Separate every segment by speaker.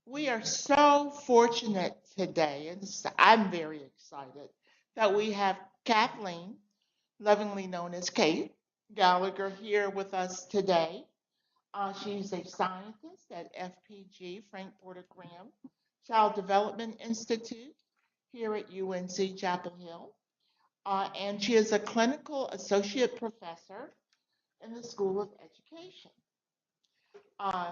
Speaker 1: We are so fortunate today, and I'm very excited that we have Kathleen, lovingly known as Kate Gallagher, here with us today. She's a scientist at FPG, Frank Porter Graham Child Development Institute here at UNC Chapel Hill. And she is a clinical associate professor in the School of Education. Uh,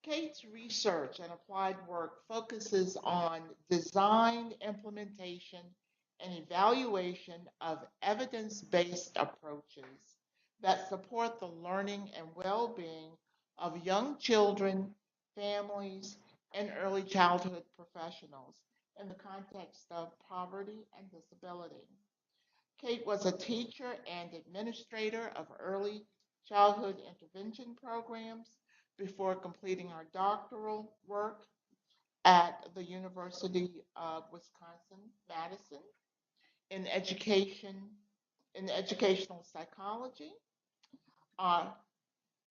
Speaker 1: Kate's research and applied work focuses on design, implementation, and evaluation of evidence-based approaches that support the learning and well-being of young children, families, and early childhood professionals in the context of poverty and disability. Kate was a teacher and administrator of early childhood intervention programs before completing her doctoral work at the University of Wisconsin-Madison in educational psychology. Uh,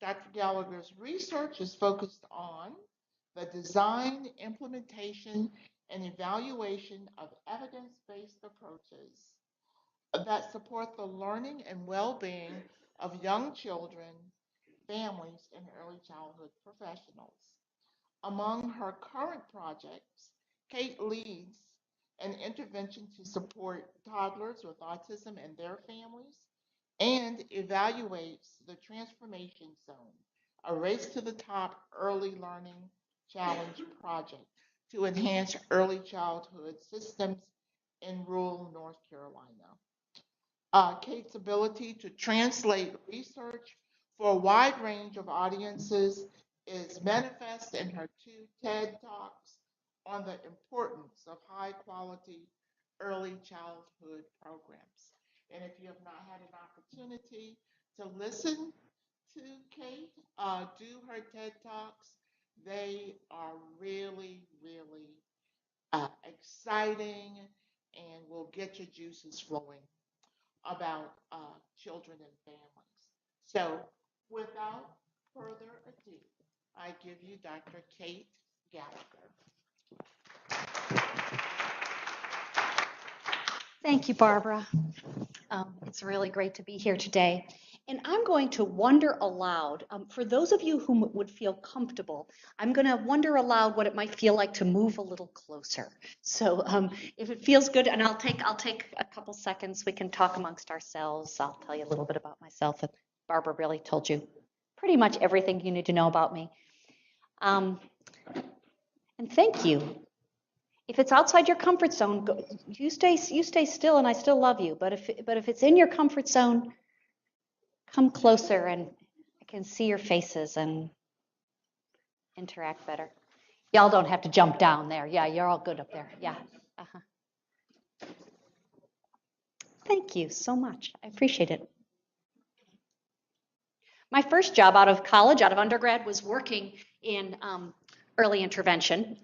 Speaker 1: Dr. Gallagher's research is focused on the design, implementation, and evaluation of evidence-based approaches that support the learning and well-being of young children, families, and early childhood professionals. Among her current projects, Kate leads an intervention to support toddlers with autism and their families and evaluates the Transformation Zone, a Race to the Top early learning challenge project to enhance early childhood systems in rural North Carolina. Kate's ability to translate research for a wide range of audiences is manifest in her two TED Talks on the importance of high quality early childhood programs. And if you have not had an opportunity to listen to Kate do her TED Talks, they are really, really exciting and will get your juices flowing about children and families. So, without further ado, I give you Dr. Kate Gallagher.
Speaker 2: Thank you, Barbara. It's really great to be here today. And I'm going to wonder aloud. For those of you who would feel comfortable, I'm going to wonder aloud what it might feel like to move a little closer. So if it feels good, and I'll take a couple seconds. We can talk amongst ourselves. I'll tell you a little bit about myself. And Barbara really told you pretty much everything you need to know about me. And thank you. If it's outside your comfort zone, you stay still, and I still love you. But if it's in your comfort zone, come closer, and I can see your faces and interact better. Y'all don't have to jump down there. Yeah, you're all good up there. Yeah. Thank you so much. I appreciate it. My first job out of college, out of undergrad, was working in early intervention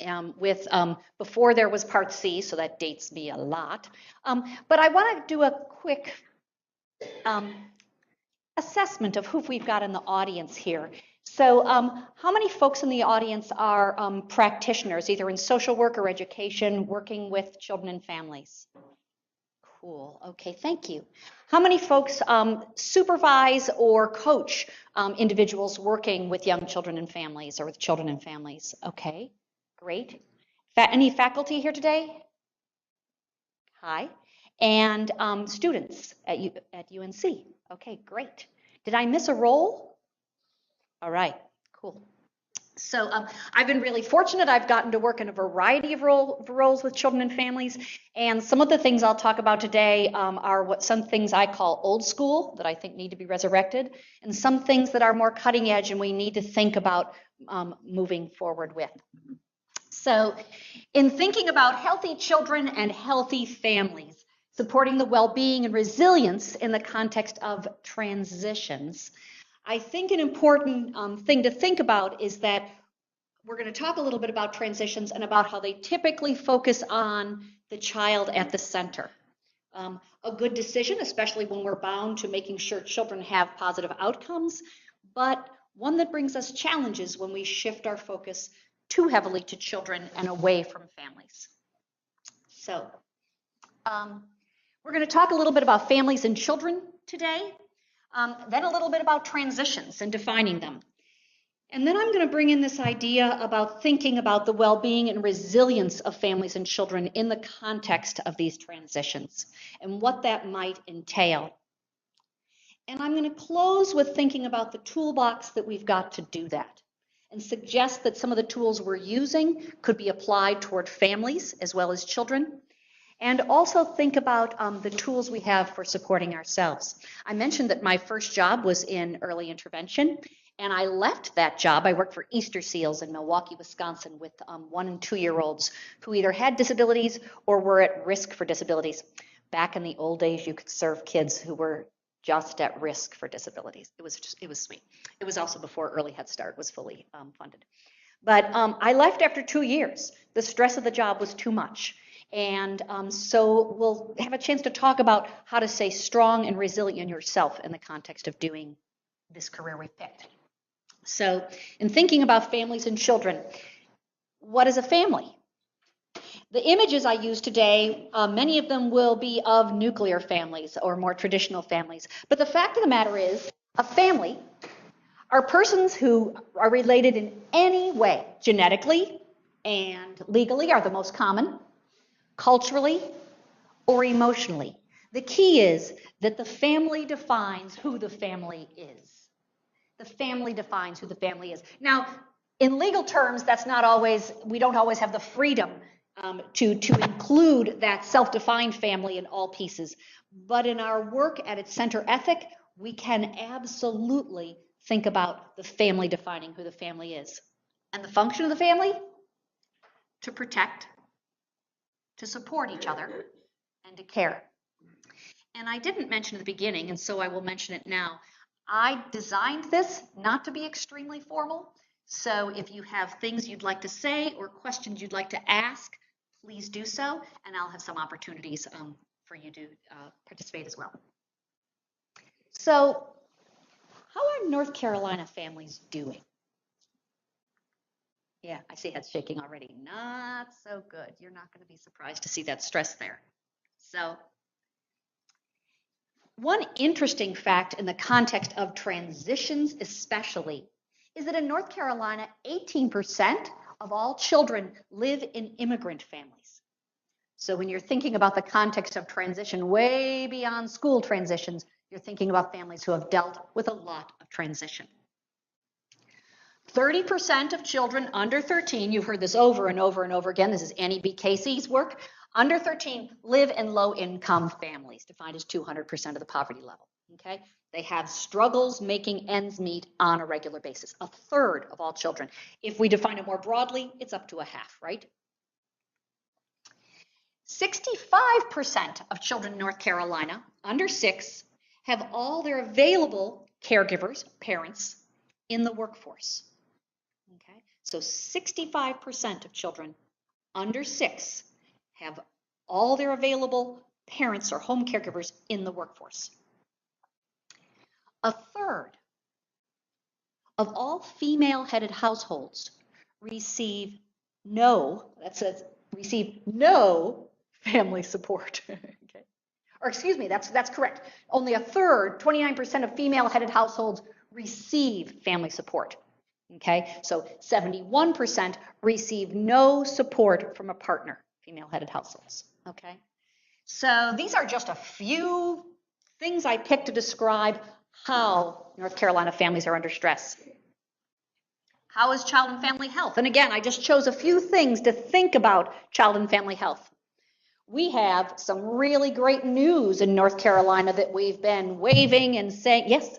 Speaker 2: before there was Part C, so that dates me a lot. But I want to do a quick assessment of who we've got in the audience here. So how many folks in the audience are practitioners, either in social work or education, working with children and families? Cool. Okay, thank you. How many folks supervise or coach individuals working with young children and families or with children and families? Okay, great. Any faculty here today? Hi. And students at UNC? Okay, great. Did I miss a role? All right, cool. So I've been really fortunate. I've gotten to work in a variety of roles with children and families. And some of the things I'll talk about today are some things I call old school that I think need to be resurrected, and some things that are more cutting edge and we need to think about moving forward with. So in thinking about healthy children and healthy families, supporting the well-being and resilience in the context of transitions, I think an important thing to think about is that we're going to talk a little bit about transitions and about how they typically focus on the child at the center. A good decision, especially when we're bound to making sure children have positive outcomes, but one that brings us challenges when we shift our focus too heavily to children and away from families. So we're going to talk a little bit about families and children today, then a little bit about transitions and defining them. And then I'm going to bring in this idea about thinking about the well-being and resilience of families and children in the context of these transitions and what that might entail. And I'm going to close with thinking about the toolbox that we've got to do that and suggest that some of the tools we're using could be applied toward families as well as children. And also think about the tools we have for supporting ourselves. I mentioned that my first job was in early intervention, and I left that job. I worked for Easter Seals in Milwaukee, Wisconsin with 1 and 2 year olds who either had disabilities or were at risk for disabilities. Back in the old days, you could serve kids who were just at risk for disabilities. It was sweet. It was also before Early Head Start was fully funded. But I left after 2 years. The stress of the job was too much. And so we'll have a chance to talk about how to stay strong and resilient in yourself in the context of doing this career we've picked. So in thinking about families and children, what is a family? The images I use today, many of them will be of nuclear families or more traditional families. But the fact of the matter is, a family are persons who are related in any way. Genetically and legally are the most common, culturally or emotionally. The key is that the family defines who the family is. The family defines who the family is. Now, in legal terms, that's not always, we don't always have the freedom to include that self-defined family in all pieces. But in our work at its center ethic, we can absolutely think about the family defining who the family is. And the function of the family? To protect, to support each other, and to care. And I didn't mention at the beginning, and so I will mention it now. I designed this not to be extremely formal. So if you have things you'd like to say or questions you'd like to ask, please do so, and I'll have some opportunities for you to participate as well. So how are North Carolina families doing? Yeah, I see heads shaking already. Not so good. You're not going to be surprised to see that stress there. So one interesting fact in the context of transitions especially is that in North Carolina, 18% of all children live in immigrant families. So when you're thinking about the context of transition way beyond school transitions, you're thinking about families who have dealt with a lot of transition. 30% of children under 13, you've heard this over and over and over again, this is Annie B. Casey's work, under 13 live in low-income families, defined as 200% of the poverty level, okay? They have struggles making ends meet on a regular basis, a third of all children. If we define it more broadly, it's up to a half, right? 65% of children in North Carolina, under 6, have all their available caregivers, parents, in the workforce. Okay, so 65% of children under 6 have all their available parents or home caregivers in the workforce. A third of all female-headed households receive no, that says receive no family support. Okay. Or excuse me, that's correct. Only a third, 29% of female-headed households receive family support. Okay, so 71% receive no support from a partner, female-headed households. Okay, so these are just a few things I picked to describe how North Carolina families are under stress. How is child and family health? And again, I just chose a few things to think about child and family health. We have some really great news in North Carolina that we've been waving and saying, yes?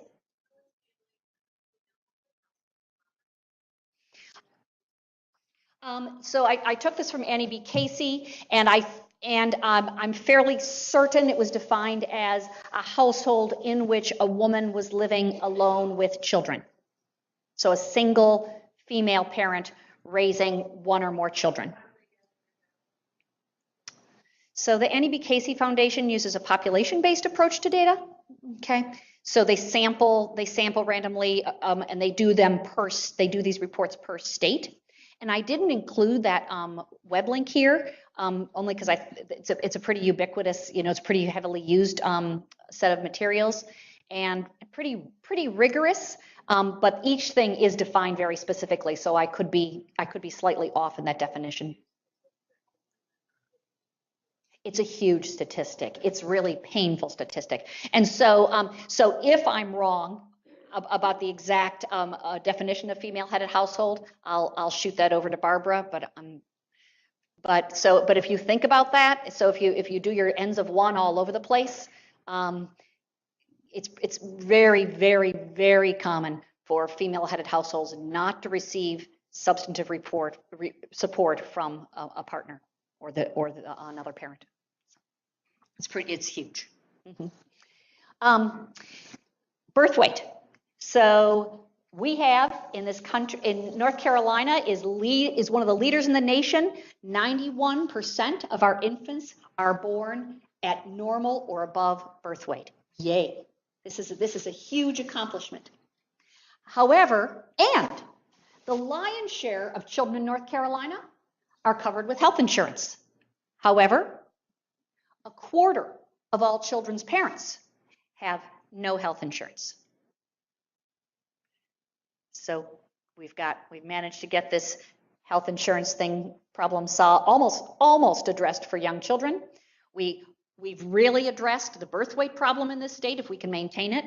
Speaker 2: So I took this from Annie B. Casey, and I'm fairly certain it was defined as a household in which a woman was living alone with children. So a single female parent raising one or more children. So the Annie B. Casey Foundation uses a population-based approach to data. Okay, So they sample randomly, and they do these reports per state. And I didn't include that web link here, only because it's a pretty ubiquitous, it's pretty heavily used set of materials, and pretty rigorous. But each thing is defined very specifically, so I could be slightly off in that definition. It's a huge statistic. It's really painful statistic. And so, so if I'm wrong about the exact definition of female-headed household, I'll shoot that over to Barbara. But if you think about that, so if you do your ends of one all over the place, it's very, very, very common for female-headed households not to receive substantive support from a partner or another parent. It's huge. Birth weight. So we have in this country, in North Carolina, is one of the leaders in the nation. 91% of our infants are born at normal or above birth weight. Yay! This is a huge accomplishment. However, and the lion's share of children in North Carolina are covered with health insurance. However, a quarter of all children's parents have no health insurance. So we've managed to get this health insurance problem solved, almost addressed for young children. We've really addressed the birth weight problem in this state if we can maintain it,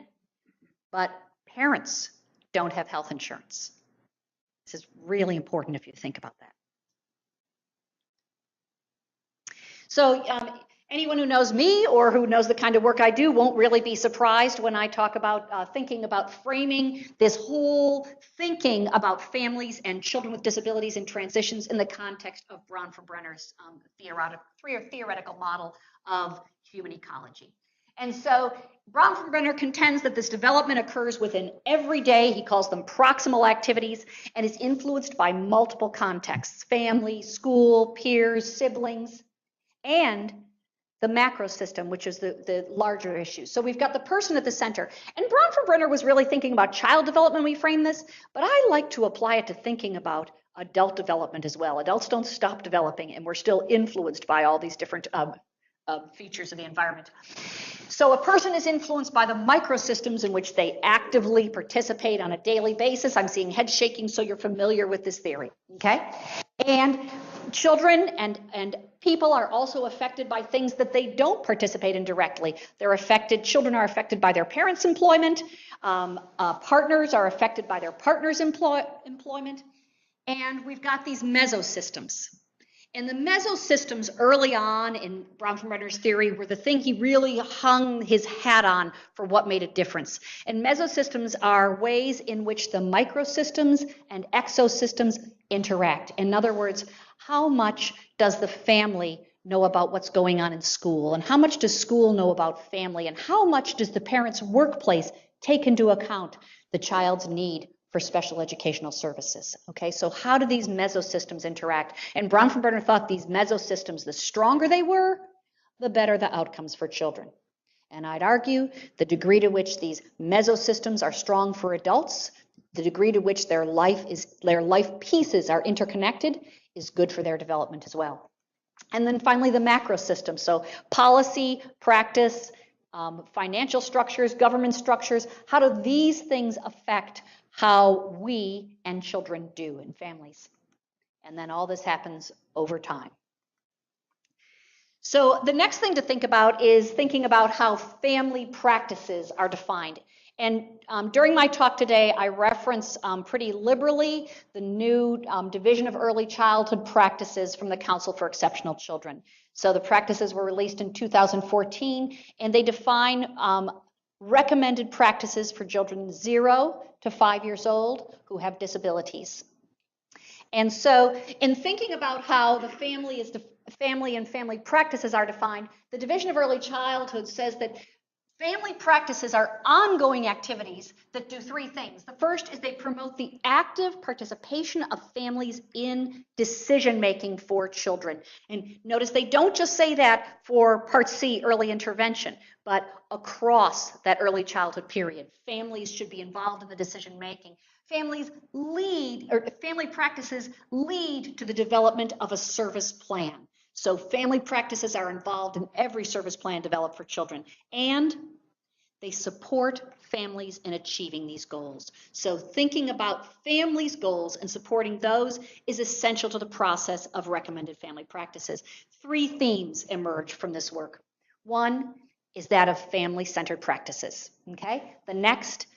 Speaker 2: but parents don't have health insurance. This is really important if you think about that. So anyone who knows me or who knows the kind of work I do won't really be surprised when I talk about thinking about framing this whole thinking about families and children with disabilities and transitions in the context of Bronfenbrenner's theoretical model of human ecology. And so Bronfenbrenner contends that this development occurs within every day. He calls them proximal activities, and is influenced by multiple contexts: family, school, peers, siblings, and the macro system, which is the larger issue. So we've got the person at the center. And Bronfenbrenner was really thinking about child development when we frame this, but I like to apply it to thinking about adult development as well. Adults don't stop developing, and we're still influenced by all these different features of the environment. So a person is influenced by the microsystems in which they actively participate on a daily basis. I'm seeing head shaking, so you're familiar with this theory, okay? And children and people are also affected by things that they don't participate in directly. Children are affected by their parents' employment, partners are affected by their partner's employment, and we've got these mesosystems. And the mesosystems early on in Bronfenbrenner's theory were the thing he really hung his hat on for what made a difference. And mesosystems are ways in which the microsystems and exosystems interact. In other words, how much does the family know about what's going on in school? And how much does school know about family? And how much does the parent's workplace take into account the child's need for special educational services? Okay, so how do these mesosystems interact? And Bronfenbrenner thought these mesosystems, the stronger they were, the better the outcomes for children. And I'd argue the degree to which these mesosystems are strong for adults, the degree to which their life pieces are interconnected, is good for their development as well. And then finally, the macro system. So policy, practice, financial structures, government structures, how do these things affect how we and children do in families? And then all this happens over time. So the next thing to think about is thinking about how family practices are defined. And during my talk today, I reference pretty liberally the new Division of Early Childhood Practices from the Council for Exceptional Children. So the practices were released in 2014, and they define recommended practices for children 0 to 5 years old who have disabilities. And so in thinking about how the family and family practices are defined, the Division of Early Childhood says that Family practices are ongoing activities that do three things. The first is they promote the active participation of families in decision-making for children. And notice they don't just say that for Part C, early intervention, but across that early childhood period. Families should be involved in the decision-making. Family practices lead to the development of a service plan. So family practices are involved in every service plan developed for children, and they support families in achieving these goals. So thinking about families' goals and supporting those is essential to the process of recommended family practices. Three themes emerge from this work. One is that of family-centered practices, okay? The next,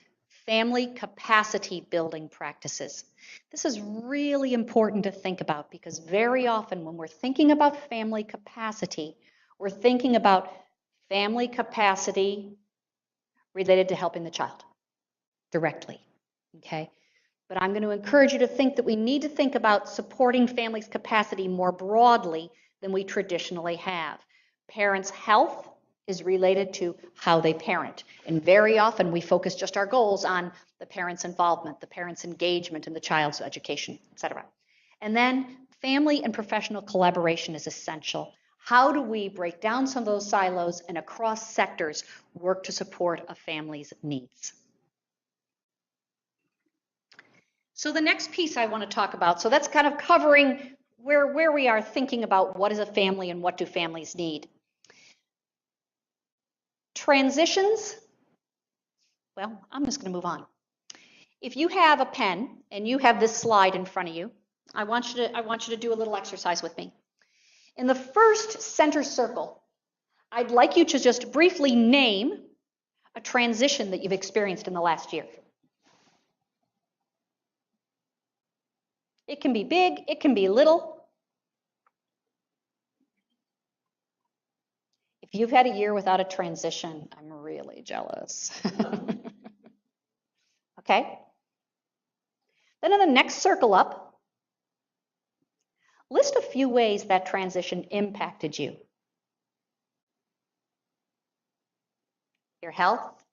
Speaker 2: family capacity building practices. This is really important to think about because very often when we're thinking about family capacity, we're thinking about family capacity related to helping the child directly, okay? But I'm going to encourage you to think that we need to think about supporting families' capacity more broadly than we traditionally have. Parents' health is related to how they parent. And very often we focus just our goals on the parent's involvement, the parent's engagement in the child's education, etc. And then family and professional collaboration is essential. How do we break down some of those silos and across sectors work to support a family's needs? So the next piece I want to talk about, so that's kind of covering where we are thinking about what is a family and what do families need. Transitions, well, I'm just going to move on. If you have a pen and you have this slide in front of you, I want you to do a little exercise with me. In the first center circle, I'd like you to just briefly name a transition that you've experienced in the last year. It can be big, it can be little. If you've had a year without a transition, I'm really jealous. Okay? Then in the next circle up, list a few ways that transition impacted you. Your health,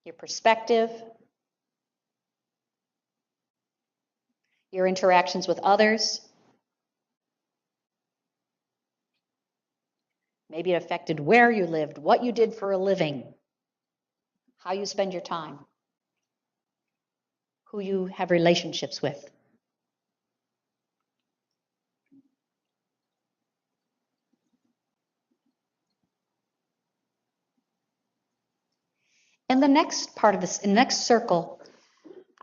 Speaker 2: your perspective, your interactions with others. Maybe it affected where you lived, what you did for a living, how you spend your time, who you have relationships with. In the next part of this, in the next circle,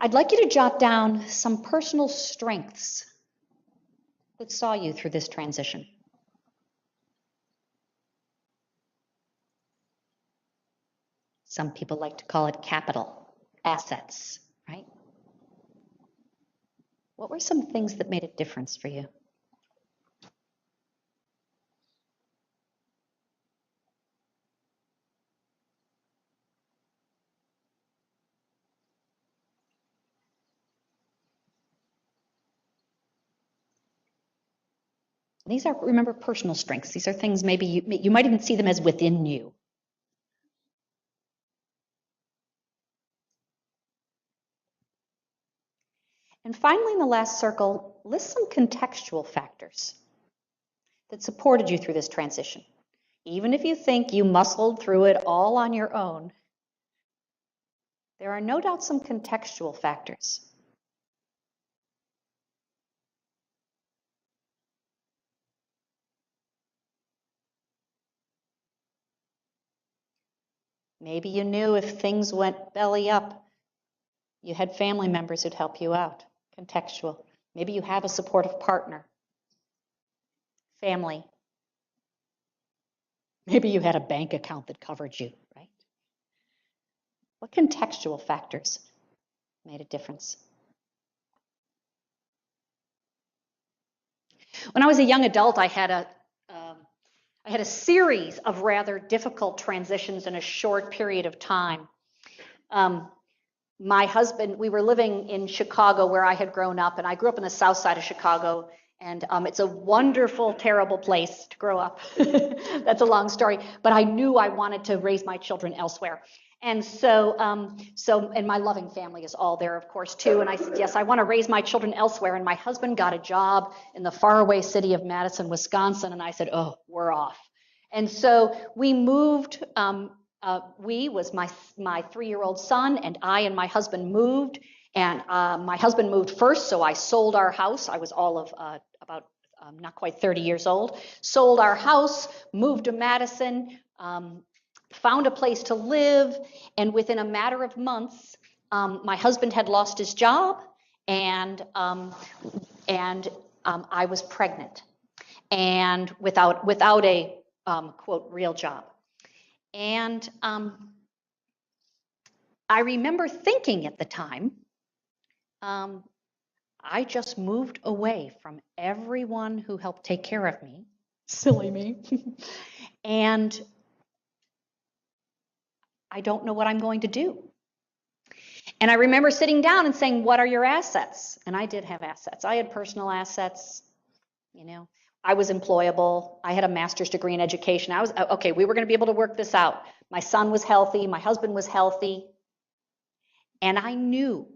Speaker 2: I'd like you to jot down some personal strengths that saw you through this transition. Some people like to call it capital, assets, right? What were some things that made a difference for you? These are, remember, personal strengths. These are things maybe you might even see them as within you. And finally, in the last circle, list some contextual factors that supported you through this transition. Even if you think you muscled through it all on your own, there are no doubt some contextual factors. Maybe you knew if things went belly up, you had family members who'd help you out. Contextual. Maybe you have a supportive partner, family. Maybe you had a bank account that covered you, right? What contextual factors made a difference? When I was a young adult, I had a series of rather difficult transitions in a short period of time. My husband, we were living in Chicago where I had grown up, and I grew up in the south side of Chicago, And it's a wonderful, terrible place to grow up. That's a long story. But I knew I wanted to raise my children elsewhere. And and my loving family is all there, of course, too. And I said, yes, I want to raise my children elsewhere. And my husband got a job in the faraway city of Madison, Wisconsin. And I said, oh, we're off. And so we moved. We was my 3-year-old son, and I and my husband moved. And my husband moved first, so I sold our house. I was all of about not quite 30 years old. Sold our house, moved to Madison, found a place to live, and within a matter of months, my husband had lost his job, and I was pregnant, and without a quote real job. And I remember thinking at the time, I just moved away from everyone who helped take care of me, silly me, and I don't know what I'm going to do. And I remember sitting down and saying, what are your assets? And I did have assets. I had personal assets, you know. I was employable. I had a master's degree in education. I was, okay, we were going to be able to work this out. My son was healthy. My husband was healthy. And I knew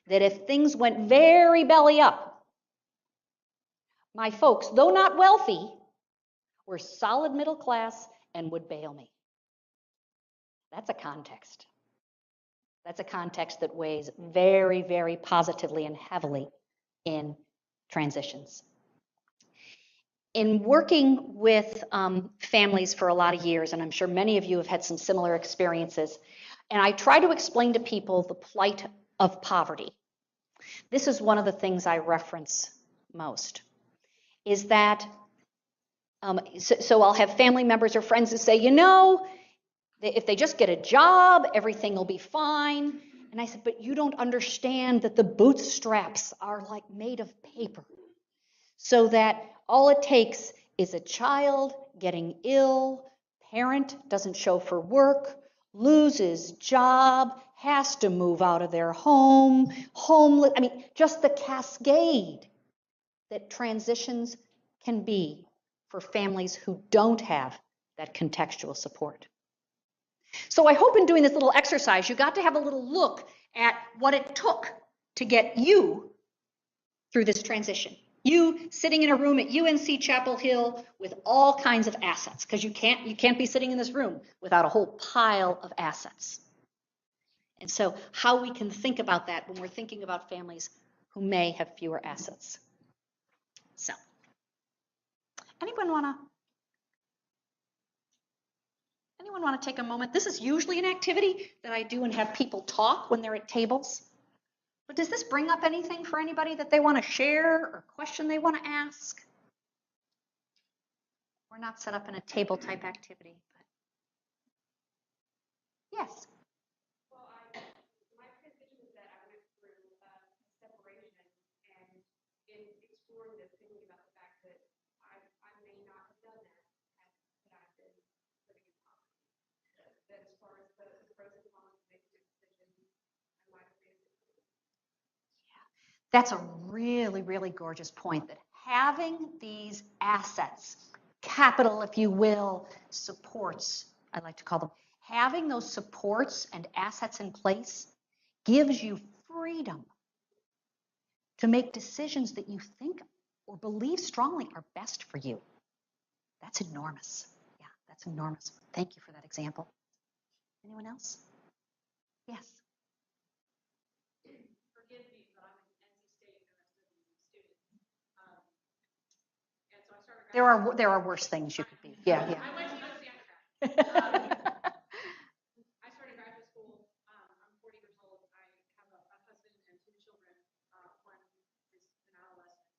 Speaker 2: that if things went very belly up, my folks, though not wealthy, were solid middle class and would bail me. That's a context. That's a context that weighs very, very positively and heavily in transitions. In working with families for a lot of years, and I'm sure many of you have had some similar experiences, and I try to explain to people the plight of poverty. This is one of the things I reference most, is that, so I'll have family members or friends who say, you know, if they just get a job, everything will be fine. And I said, but you don't understand that the bootstraps are like made of paper. So that all it takes is a child getting ill, parent doesn't show for work, loses job, has to move out of their home, homeless. I mean, just the cascade that transitions can be for families who don't have that contextual support. So I hope in doing this little exercise, you got to have a little look at what it took to get you through this transition. You sitting in a room at UNC Chapel Hill with all kinds of assets, because you can't be sitting in this room without a whole pile of assets. And so how we can think about that when we're thinking about families who may have fewer assets. So, anyone want to take a moment? This is usually an activity that I do and have people talk when they're at tables. But does this bring up anything for anybody that they want to share or question they want to ask? We're not set up in a table type activity. But... Yes.
Speaker 3: Well, my transition is that I went through separation, and in exploring this, thinking about the fact that I may not have done that had I been living in poverty. That as far as the pros and cons of making a decision, I might have made a decision.
Speaker 2: Yeah, that's a really, really gorgeous point, that having these assets, capital, if you will, supports, I like to call them, having those supports and assets in place gives you freedom to make decisions that you think or believe strongly are best for you. That's enormous. Yeah, that's enormous. Thank you for that example. Anyone else? Yes.
Speaker 3: Forgive me, but I'm an NC State student. And so I started.
Speaker 2: There are worse things you could be. Yeah, yeah.
Speaker 3: I went to Stanford. I started graduate school. I'm 40 years old. I have a husband and 2 children. One is an adolescent.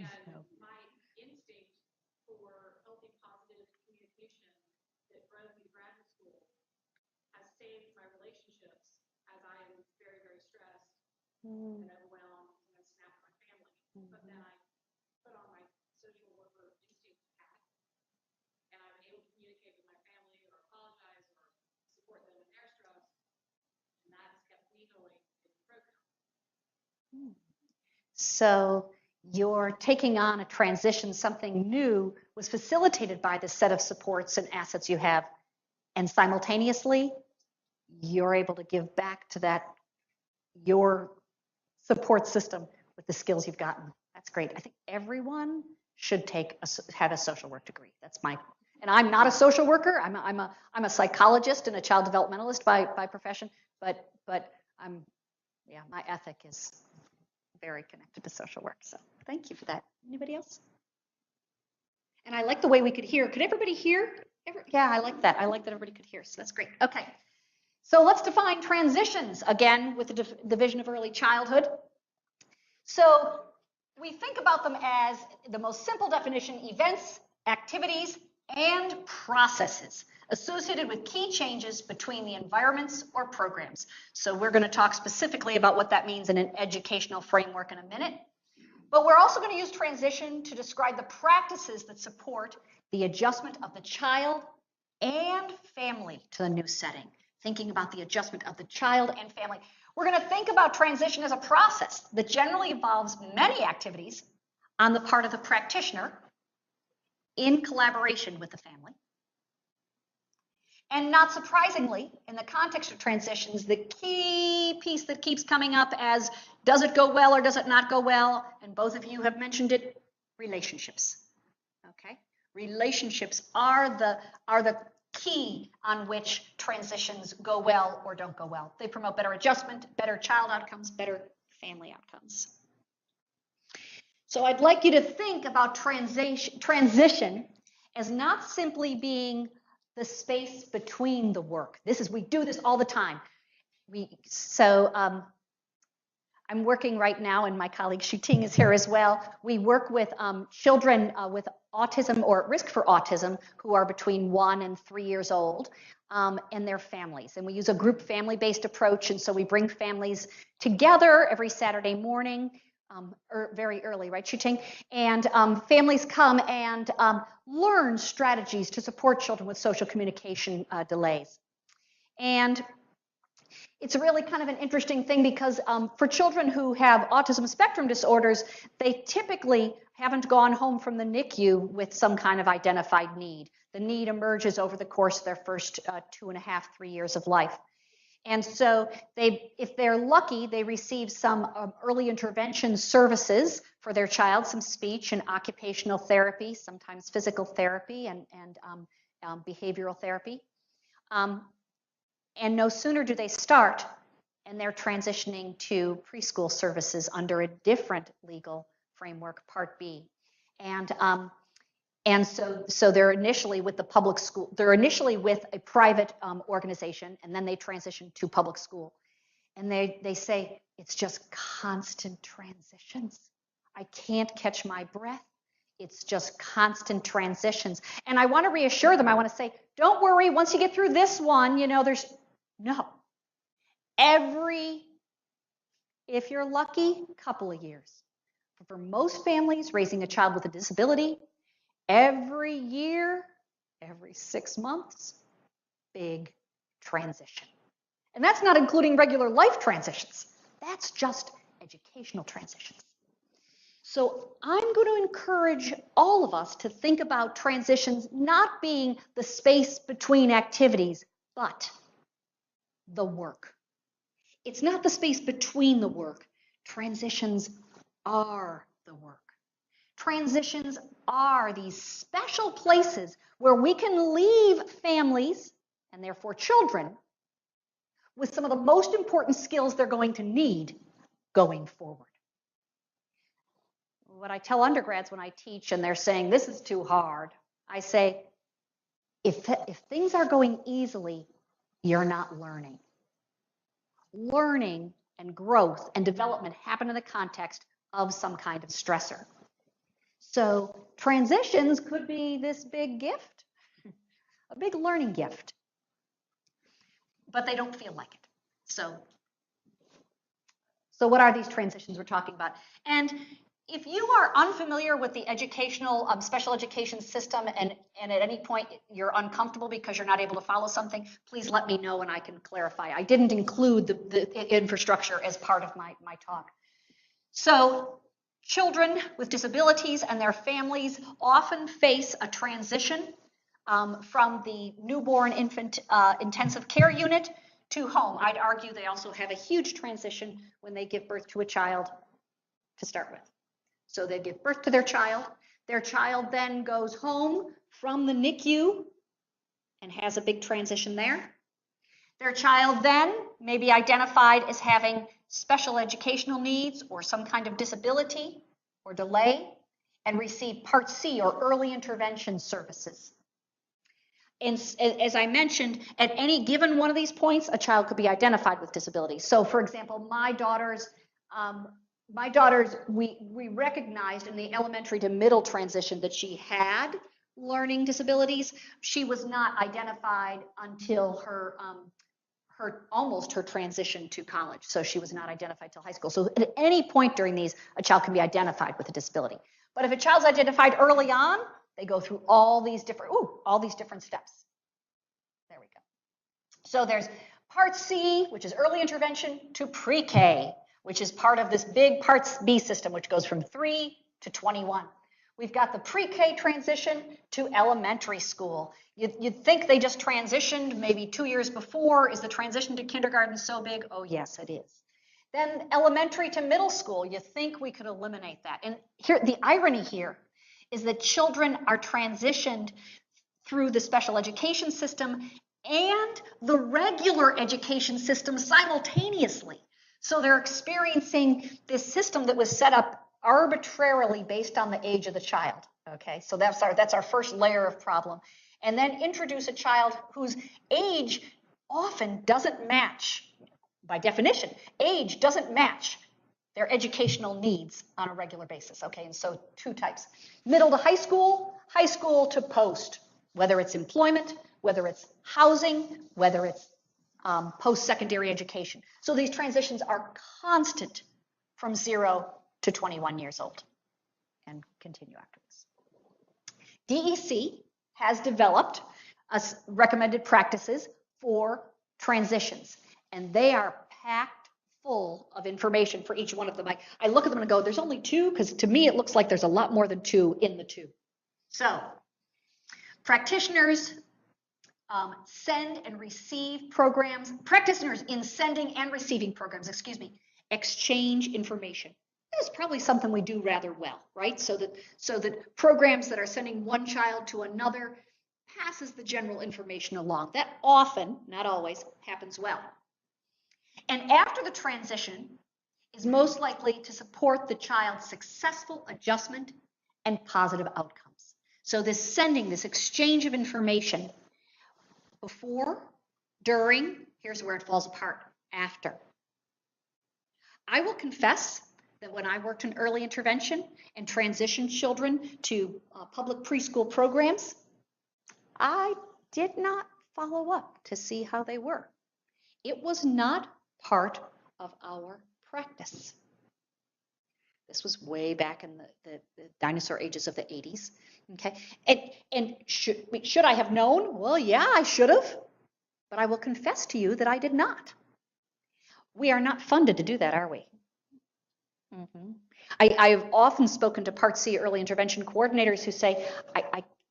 Speaker 3: And my instinct for healthy, positive communication that drove me to graduate school has saved my relationships as I am very, very stressed and overwhelmed and I snap at my family. But then I put on my social worker instinct hat, and I'm able to communicate with my family or apologize or support them in their stress, and that has kept me going in the program.
Speaker 2: So you're taking on a transition, something new was facilitated by the set of supports and assets you have. And simultaneously, you're able to give back to that, your support system with the skills you've gotten. That's great. I think everyone should have a social work degree. That's my, and I'm not a social worker. I'm a psychologist and a child developmentalist by profession, but yeah, my ethic is very connected to social work. So thank you for that. Anybody else? And I like the way we could hear. Could everybody hear? Yeah, I like that. I like that everybody could hear. So that's great. Okay. So let's define transitions again with the division of early childhood. So we think about them as the most simple definition: events, activities, and processes associated with key changes between the environments or programs. So we're going to talk specifically about what that means in an educational framework in a minute. But we're also going to use transition to describe the practices that support the adjustment of the child and family to the new setting. Thinking about the adjustment of the child and family. We're going to think about transition as a process that generally involves many activities on the part of the practitioner in collaboration with the family. And not surprisingly, in the context of transitions, the key piece that keeps coming up as does it go well or does it not go well, and both of you have mentioned it, relationships. Okay? Relationships are the key on which transitions go well or don't go well. They promote better adjustment, better child outcomes, better family outcomes. So I'd like you to think about transition as not simply being the space between the work. We do this all the time. I'm working right now, and my colleague Shuting is here as well. We work with children with autism or at risk for autism who are between 1 and 3 years old, and their families. And we use a group family-based approach, and so we bring families together every Saturday morning, very early, right, Shuting? And families come and learn strategies to support children with social communication delays. And it's really kind of an interesting thing because for children who have autism spectrum disorders, they typically haven't gone home from the NICU with some kind of identified need. The need emerges over the course of their first 2.5, 3 years of life. And so if they're lucky, they receive some early intervention services for their child, some speech and occupational therapy, sometimes physical therapy and behavioral therapy. And no sooner do they start, and they're transitioning to preschool services under a different legal framework, Part B. And so they're initially with the public school. They're initially with a private organization, and then they transition to public school. And they say, it's just constant transitions. I can't catch my breath. It's just constant transitions. And I want to reassure them. I want to say, don't worry. Once you get through this one, there's no. If you're lucky, couple of years. For most families raising a child with a disability, every year, every 6 months, big transition. And that's not including regular life transitions. That's just educational transitions. So I'm going to encourage all of us to think about transitions not being the space between activities, but the work. It's not the space between the work. Transitions are the work. Transitions are these special places where we can leave families, and therefore children, with some of the most important skills they're going to need going forward. What I tell undergrads when I teach and they're saying, this is too hard, I say, if things are going easily, you're not learning. Learning and growth and development happen in the context of some kind of stressor. So transitions could be this big gift, a big learning gift, but they don't feel like it. So what are these transitions we're talking about? And if you are unfamiliar with the educational, special education system and at any point you're uncomfortable because you're not able to follow something, please let me know and I can clarify. I didn't include the infrastructure as part of my talk. So children with disabilities and their families often face a transition from the newborn infant intensive care unit to home. I'd argue they also have a huge transition when they give birth to a child to start with. So they give birth to their child. Their child then goes home from the NICU and has a big transition there. Their child then may be identified as having special educational needs or some kind of disability or delay and receive Part C or early intervention services. And as I mentioned, at any given one of these points, a child could be identified with disability. So for example, my daughters, we recognized in the elementary to middle transition that she had learning disabilities. She was not identified until her transition to college. So she was not identified till high school. So at any point during these, a child can be identified with a disability. But if a child's identified early on, they go through all these different steps. There we go. So there's Part C, which is early intervention, to pre-K, which is part of this big Part B system, which goes from 3 to 21. We've got the pre-K transition to elementary school. You'd think they just transitioned maybe 2 years before. Is the transition to kindergarten so big? Oh, yes, it is. Then elementary to middle school, you think we could eliminate that. And here, the irony here is that children are transitioned through the special education system and the regular education system simultaneously. So they're experiencing this system that was set up arbitrarily based on the age of the child. Okay, so that's our first layer of problem. And then introduce a child whose age often doesn't match, by definition, age doesn't match their educational needs on a regular basis. Okay, and so two types: middle to high school to post, whether it's employment, whether it's housing, whether it's post-secondary education. So these transitions are constant from 0 to 21 years old and continue after this. DEC has developed recommended practices for transitions, and they are packed full of information for each one of them. I look at them and go, there's only 2, because to me it looks like there's a lot more than 2 in the 2. So practitioners send and receive programs, practitioners in sending and receiving programs, exchange information. This is probably something we do rather well, right? So that programs that are sending one child to another passes the general information along. That often, not always, happens well. And after the transition is most likely to support the child's successful adjustment and positive outcomes. So this exchange of information before, during, here's where it falls apart, after. I will confess that when I worked in early intervention and transitioned children to public preschool programs, I did not follow up to see how they were. It was not part of our practice. This was way back in the dinosaur ages of the 80s. Okay, and should I have known? Well, yeah, I should have, but I will confess to you that I did not. We are not funded to do that, are we? I've often spoken to Part C early intervention coordinators who say,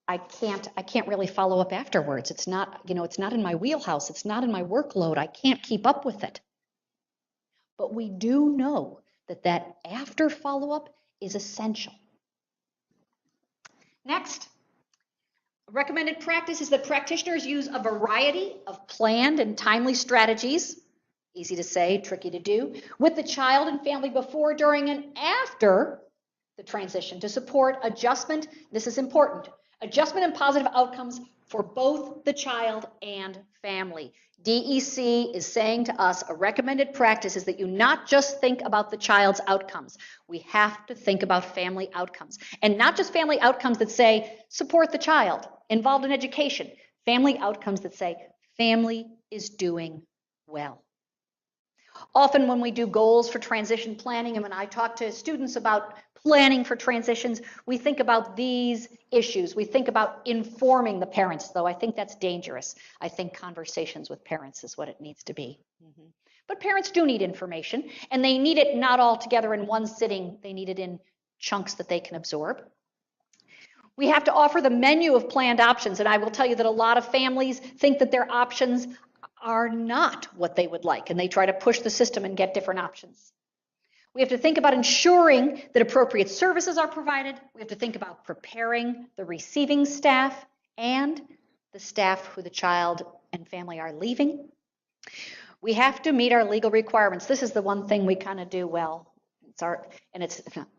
Speaker 2: I can't really follow up afterwards. It's not, it's not in my wheelhouse. It's not in my workload. I can't keep up with it. But we do know that after follow-up is essential. Next, recommended practice is that practitioners use a variety of planned and timely strategies, easy to say, tricky to do, with the child and family before, during, and after the transition to support adjustment. This is important. Adjustment and positive outcomes for both the child and family. DEC is saying to us a recommended practice is that you not just think about the child's outcomes. We have to think about family outcomes. And not just family outcomes that say support the child, involved in education. Family outcomes that say family is doing well. Often when we do goals for transition planning, and when I talk to students about planning for transitions, we think about these issues. We think about informing the parents, though I think that's dangerous. I think conversations with parents is what it needs to be. But parents do need information, and they need it not all together in one sitting. They need it in chunks that they can absorb. We have to offer the menu of planned options, and I will tell you that a lot of families think that their options are not what they would like, and they try to push the system and get different options. We have to think about ensuring that appropriate services are provided. We have to think about preparing the receiving staff and the staff who the child and family are leaving. We have to meet our legal requirements. This is the one thing we kind of do well.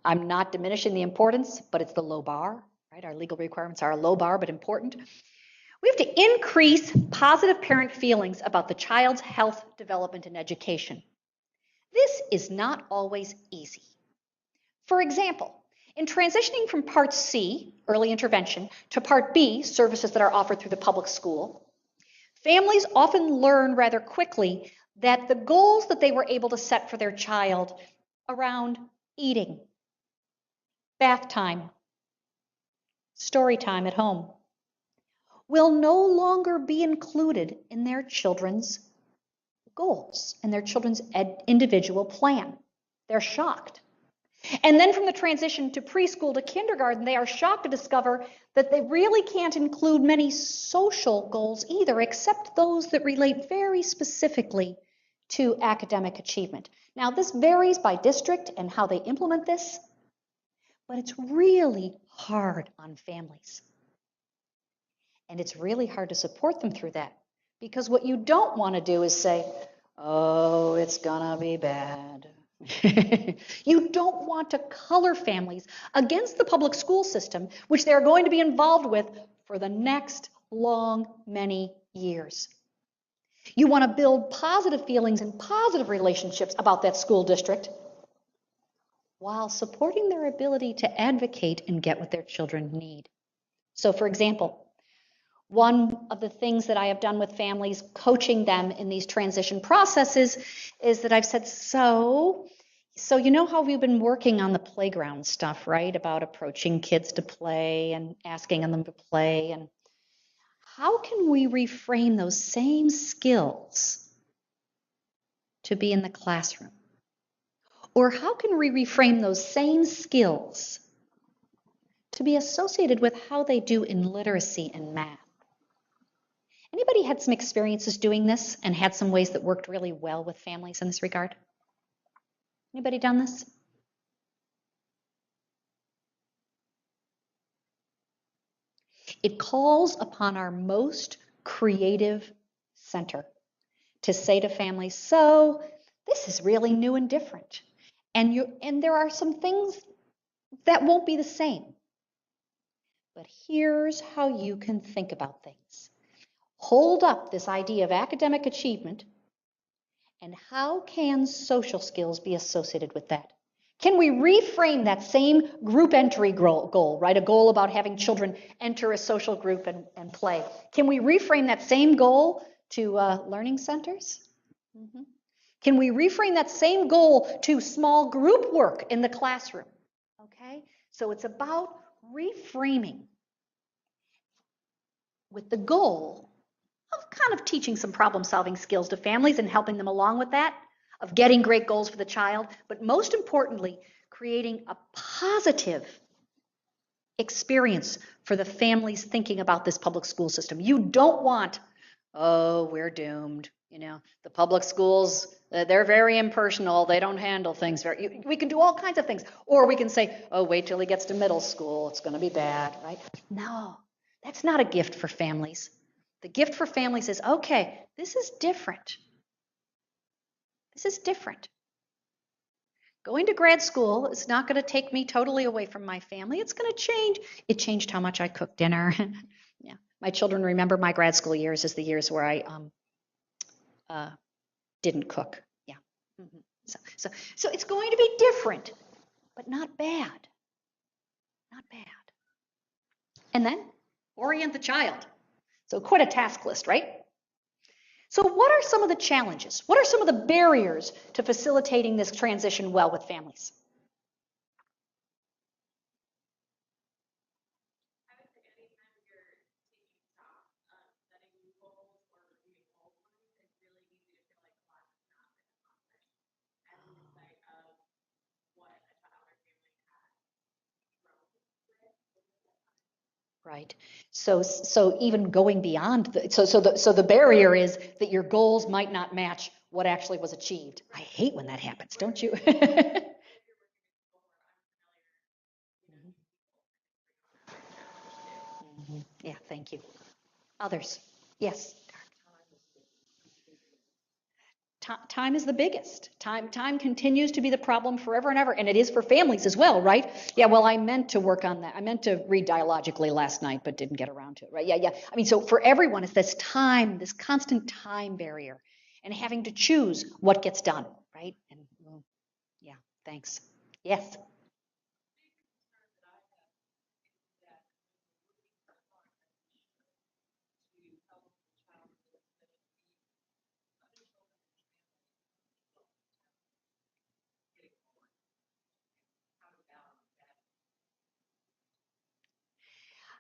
Speaker 2: I'm not diminishing the importance, but it's the low bar, right? Our legal requirements are a low bar, but important. We have to increase positive parent feelings about the child's health, development, and education. This is not always easy. For example, in transitioning from Part C, early intervention, to Part B, services that are offered through the public school, families often learn rather quickly that the goals that they were able to set for their child around eating, bath time, story time at home, will no longer be included in their children's goals and their children's individual plan. They're shocked. And then from the transition to preschool to kindergarten, they are shocked to discover that they really can't include many social goals either, except those that relate very specifically to academic achievement. Now, this varies by district and how they implement this, but it's really hard on families. And it's really hard to support them through that, because what you don't want to do is say, oh, it's gonna be bad. You don't want to color families against the public school system, which they're going to be involved with for the next many years. You want to build positive feelings and positive relationships about that school district while supporting their ability to advocate and get what their children need. So, for example, one of the things that I have done with families, coaching them in these transition processes, is that I've said, so you know how we've been working on the playground stuff, right? About approaching kids to play and asking them to play. And how can we reframe those same skills to be in the classroom? Or how can we reframe those same skills to be associated with how they do in literacy and math? Anybody had some experiences doing this and had some ways that worked really well with families in this regard? Anybody done this? It calls upon our most creative center to say to families, so this is really new and different. And there are some things that won't be the same. But here's how you can think about things. Hold up this idea of academic achievement, and how can social skills be associated with that? Can we reframe that same group entry goal, right? A goal about having children enter a social group and play. Can we reframe that same goal to learning centers? Mm-hmm. Can we reframe that same goal to small group work in the classroom? Okay, so it's about reframing with the goal of kind of teaching some problem-solving skills to families and helping them along with that, of getting great goals for the child, but most importantly, creating a positive experience for the families thinking about this public school system. You don't want, oh, we're doomed. You know, the public schools, they're very impersonal. They don't handle things very, we can do all kinds of things. Or we can say, oh, wait till he gets to middle school. It's going to be bad, right? No, that's not a gift for families. The gift for families is, okay, this is different. This is different. Going to grad school is not going to take me totally away from my family. It's going to change. It changed how much I cook dinner. Yeah, my children remember my grad school years as the years where I didn't cook. Yeah. Mm-hmm. So it's going to be different, but not bad. Not bad. And then orient the child. So quite a task list, right? So what are some of the challenges? What are some of the barriers to facilitating this transition well with families?
Speaker 3: I would say anytime you're taking stock of setting new goals or reviewing old ones, it's really easy to feel like the clock is not moving.
Speaker 2: Right. So even going beyond so the barrier is that your goals might not match what actually was achieved. I hate when that happens, don't you? Yeah, thank you. Others? Yes. Time is the biggest. Time continues to be the problem forever and ever, and it is for families as well, right? Yeah, well, I meant to work on that. I meant to read dialogically last night, but didn't get around to it, right? Yeah. I mean, so for everyone, it's this time, this constant time barrier, and having to choose what gets done, right? And well, yeah, thanks. Yes.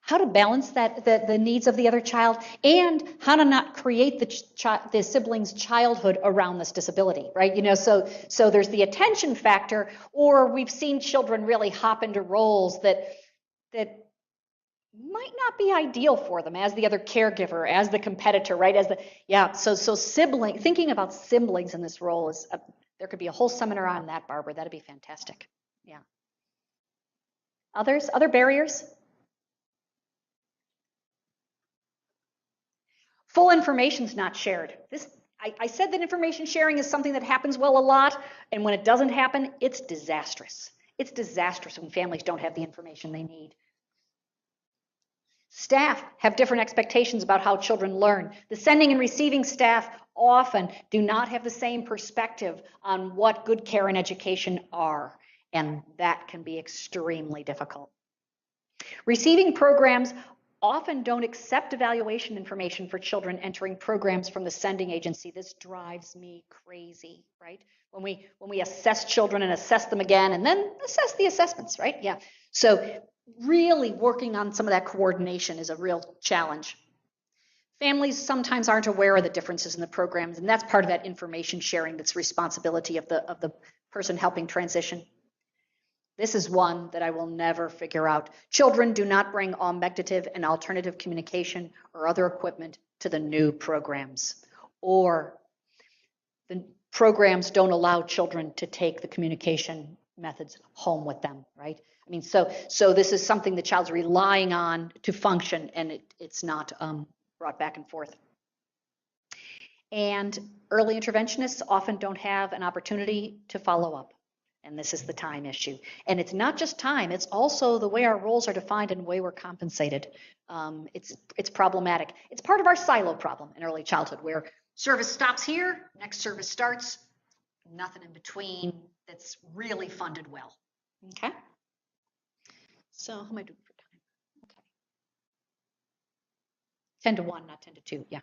Speaker 2: How to balance the needs of the other child, and how to not create the sibling's childhood around this disability, right? So there's the attention factor, or we've seen children really hop into roles that might not be ideal for them as the other caregiver, as the competitor, right? So sibling, thinking about siblings in this role there could be a whole seminar on that, Barbara. That'd be fantastic. Yeah. Other barriers? Full information is not shared. I said that information sharing is something that happens well a lot, and when it doesn't happen, it's disastrous. It's disastrous when families don't have the information they need. Staff have different expectations about how children learn. The sending and receiving staff often do not have the same perspective on what good care and education are, and that can be extremely difficult. Receiving programs often don't accept evaluation information for children entering programs from the sending agency. This drives me crazy, right? When we assess children and assess them again and then assess the assessments, right? Yeah. So really working on some of that coordination is a real challenge. Families sometimes aren't aware of the differences in the programs, and that's part of that information sharing that's responsibility of the person helping transition. This is one that I will never figure out. Children do not bring augmentative and alternative communication or other equipment to the new programs, or the programs don't allow children to take the communication methods home with them, right? I mean, so this is something the child's relying on to function, and it's not brought back and forth. And early interventionists often don't have an opportunity to follow up. And this is the time issue. And it's not just time, it's also the way our roles are defined and the way we're compensated. It's problematic. It's part of our silo problem in early childhood, where service stops here, next service starts, nothing in between that's really funded well. Okay? So how am I doing for time? Okay. 10 to 1, not 10 to 2. Yeah,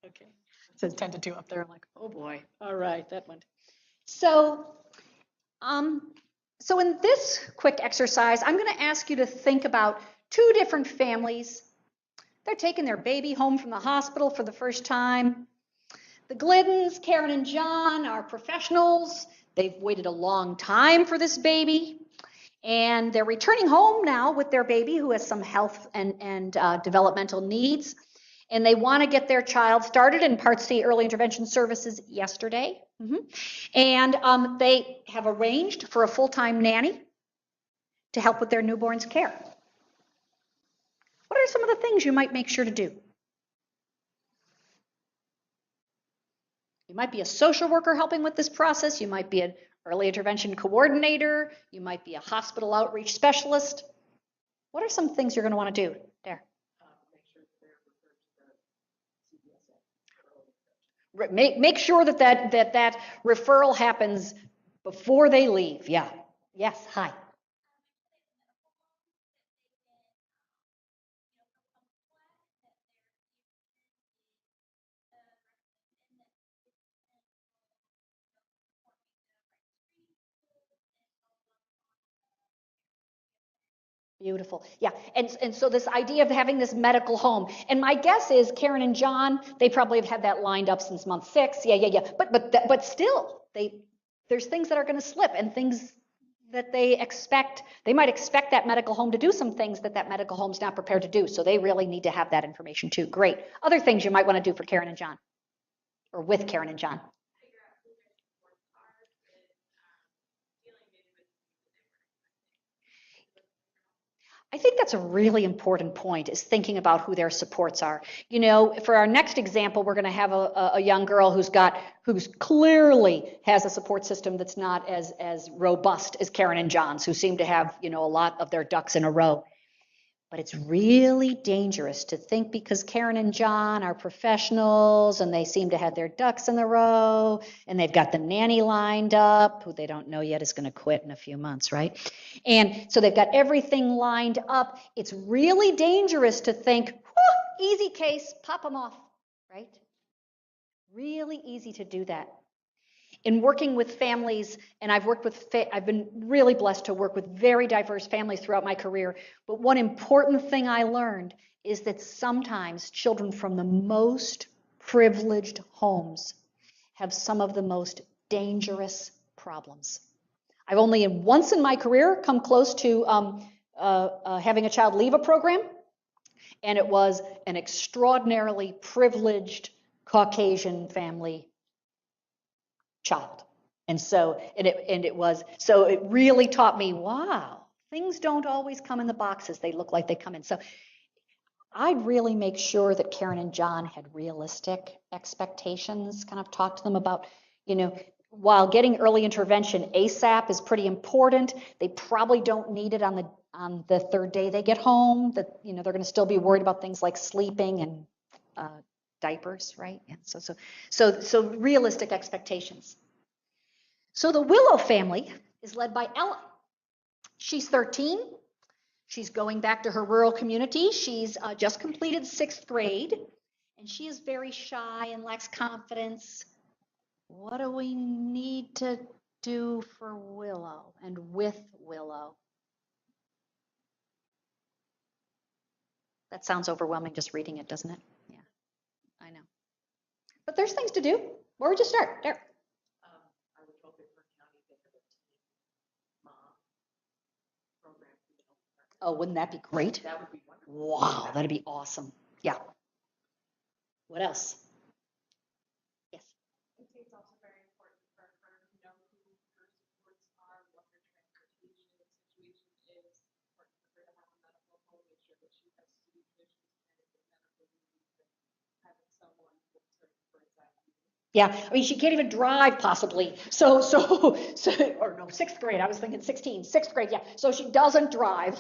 Speaker 2: okay. Okay. It says 10 to 2 up there. I'm like, oh boy. All right, that went. So in this quick exercise, I'm going to ask you to think about 2 different families. They're taking their baby home from the hospital for the first time. The Gliddens, Karen and John, are professionals. They've waited a long time for this baby. And they're returning home now with their baby who has some health and developmental needs. And they want to get their child started in Part C early intervention services yesterday. And they have arranged for a full-time nanny to help with their newborn's care. What are some of the things you might make sure to do? You might be a social worker helping with this process. You might be an early intervention coordinator. You might be a hospital outreach specialist. What are some things you're going to want to do there? Make sure that referral happens before they leave. Yeah. Yes. Hi. Beautiful. Yeah. And so this idea of having this medical home, and my guess is Karen and John, they probably have had that lined up since month 6. Yeah. But still, there's things that are going to slip, and things that they might expect that medical home to do some things that that medical home's not prepared to do. So they really need to have that information too. Great. Other things you might want to do for Karen and John, or with Karen and John. I think that's a really important point, is thinking about who their supports are. You know, for our next example, we're going to have a young girl who's clearly has a support system that's not as robust as Karen and John's, who seem to have, you know, a lot of their ducks in a row. But it's really dangerous to think because Karen and John are professionals and they seem to have their ducks in a row and they've got the nanny lined up, who they don't know yet is going to quit in a few months, right? And so they've got everything lined up. It's really dangerous to think, easy case, pop them off, right? Really easy to do that. In working with families, and I've been really blessed to work with very diverse families throughout my career, but one important thing I learned is that sometimes children from the most privileged homes have some of the most dangerous problems. I've only once in my career come close to having a child leave a program, and it was an extraordinarily privileged Caucasian family child. And so it really taught me, wow, things don't always come in the boxes they look like they come in. So I'd really make sure that Karen and John had realistic expectations, kind of talk to them about, you know, while getting early intervention ASAP is pretty important, they probably don't need it on the third day they get home, that, you know, they're going to still be worried about things like sleeping and diapers, right? Yeah, so realistic expectations. So the Willow family is led by Ella. She's 13. She's going back to her rural community. She's just completed 6th grade, and she is very shy and lacks confidence. What do we need to do for Willow and with Willow? That sounds overwhelming just reading it, doesn't it? Yeah, I know. But there's things to do. Where would you start? There.
Speaker 4: I would hope if Bergen County they have a teen mom program.
Speaker 2: Oh, wouldn't that be great?
Speaker 4: That would be wonderful.
Speaker 2: Wow, that'd be awesome. Yeah. What else? Yes.
Speaker 3: I think it's also very important for her to know who her supports are, what her transportation situation is. Important for her to have a medical home, make sure that she has supervision and medical needs, and having someone with her for exactly.
Speaker 2: Yeah, I mean, she can't even drive possibly. So, or no, 6th grade, I was thinking 16, 6th grade, yeah. So she doesn't drive.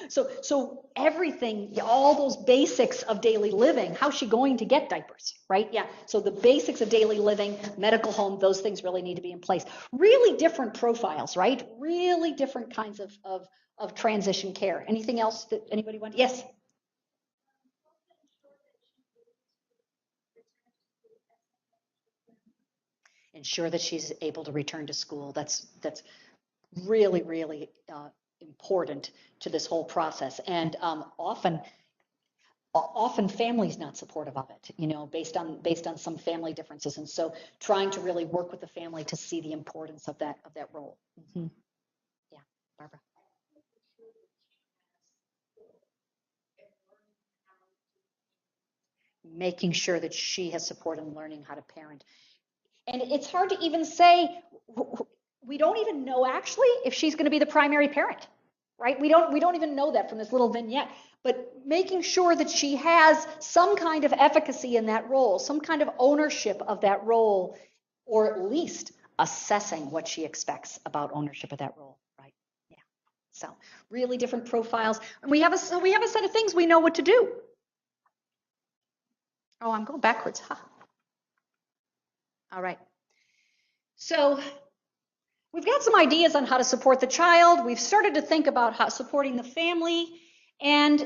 Speaker 2: So everything, all those basics of daily living, how's she going to get diapers, right? Yeah, so the basics of daily living, medical home, those things really need to be in place. Really different profiles, right? Really different kinds of transition care. Anything else that anybody want? Yes? Ensure that she's able to return to school. That's really, really important to this whole process. And often families not supportive of it, you know, based on some family differences. And so trying to really work with the family to see the importance of that role. Mm-hmm. Yeah, Barbara. Making sure that she has support in learning how to parent. And it's hard to even say, we don't even know actually if she's going to be the primary parent, right? We don't even know that from this little vignette, but making sure that she has some kind of efficacy in that role, some kind of ownership of that role, or at least assessing what she expects about ownership of that role, right? Yeah. So really different profiles. And we have a set of things we know what to do. Oh, I'm going backwards. Huh. All right. So we've got some ideas on how to support the child. We've started to think about how supporting the family. And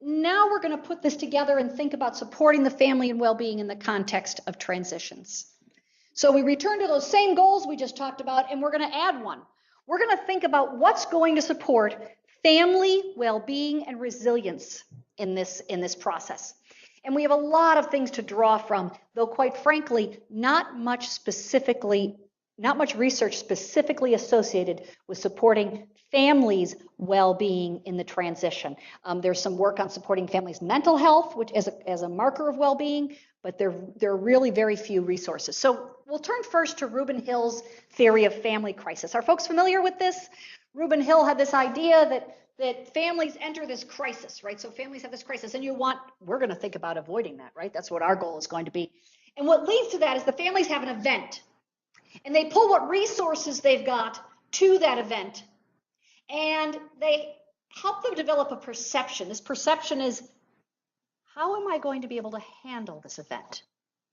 Speaker 2: now we're going to put this together and think about supporting the family and well-being in the context of transitions. So we return to those same goals we just talked about, and we're going to add one. We're going to think about what's going to support family well-being and resilience in this process. And we have a lot of things to draw from, though quite frankly, not much specifically not much research specifically associated with supporting families' well-being in the transition. There's some work on supporting families' mental health, which as a marker of well-being, but there are really very few resources. So we'll turn first to Reuben Hill's theory of family crisis. Are folks familiar with this? Reuben Hill had this idea that families enter this crisis, right? So families have this crisis, and we're going to think about avoiding that, right? That's what our goal is going to be. And what leads to that is the families have an event, and they pull what resources they've got to that event, and they help them develop a perception. This perception is, how am I going to be able to handle this event?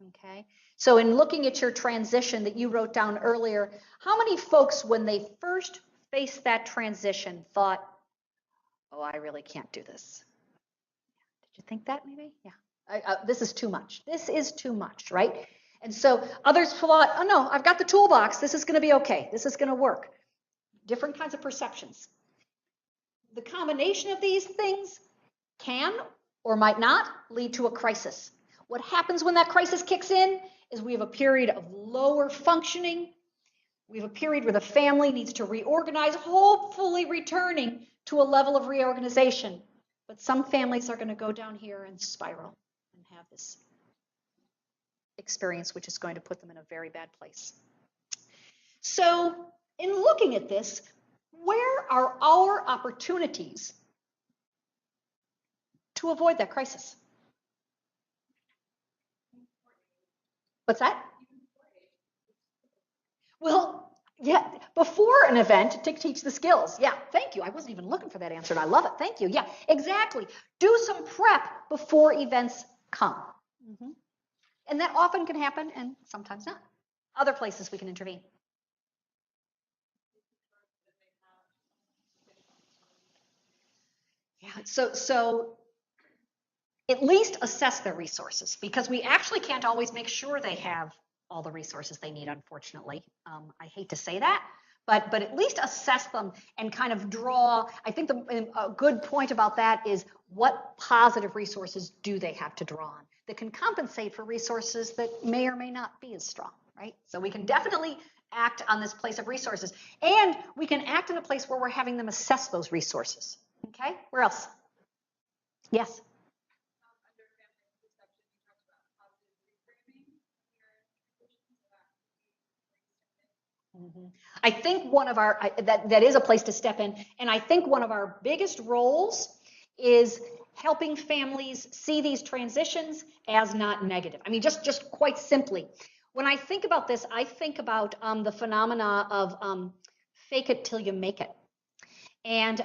Speaker 2: Okay. So in looking at your transition that you wrote down earlier, how many folks, when they first faced that transition, thought, oh, I really can't do this? Did you think that maybe? Yeah. This is too much. This is too much, right? And so others thought, oh no, I've got the toolbox. This is going to be okay. This is going to work. Different kinds of perceptions. The combination of these things can or might not lead to a crisis. What happens when that crisis kicks in is we have a period of lower functioning. We have a period where the family needs to reorganize, hopefully returning to a level of reorganization. But some families are going to go down here and spiral and have this experience, which is going to put them in a very bad place. So in looking at this, where are our opportunities to avoid that crisis? What's that? Well, yeah, before an event to teach the skills. Yeah, thank you. I wasn't even looking for that answer, and I love it. Thank you. Yeah, exactly. Do some prep before events come. Mm-hmm. And that often can happen, and sometimes not. Other places we can intervene. Yeah, so at least assess their resources, because we actually can't always make sure they have all the resources they need, unfortunately. I hate to say that, but at least assess them and kind of draw. I think a good point about that is, what positive resources do they have to draw on that can compensate for resources that may or may not be as strong, right? So we can definitely act on this place of resources, and we can act in a place where we're having them assess those resources. Okay, where else? Yes. Mm-hmm. I think one of our, that is a place to step in, and I think one of our biggest roles is helping families see these transitions as not negative. I mean, just quite simply, when I think about this, I think about the phenomena of fake it till you make it. And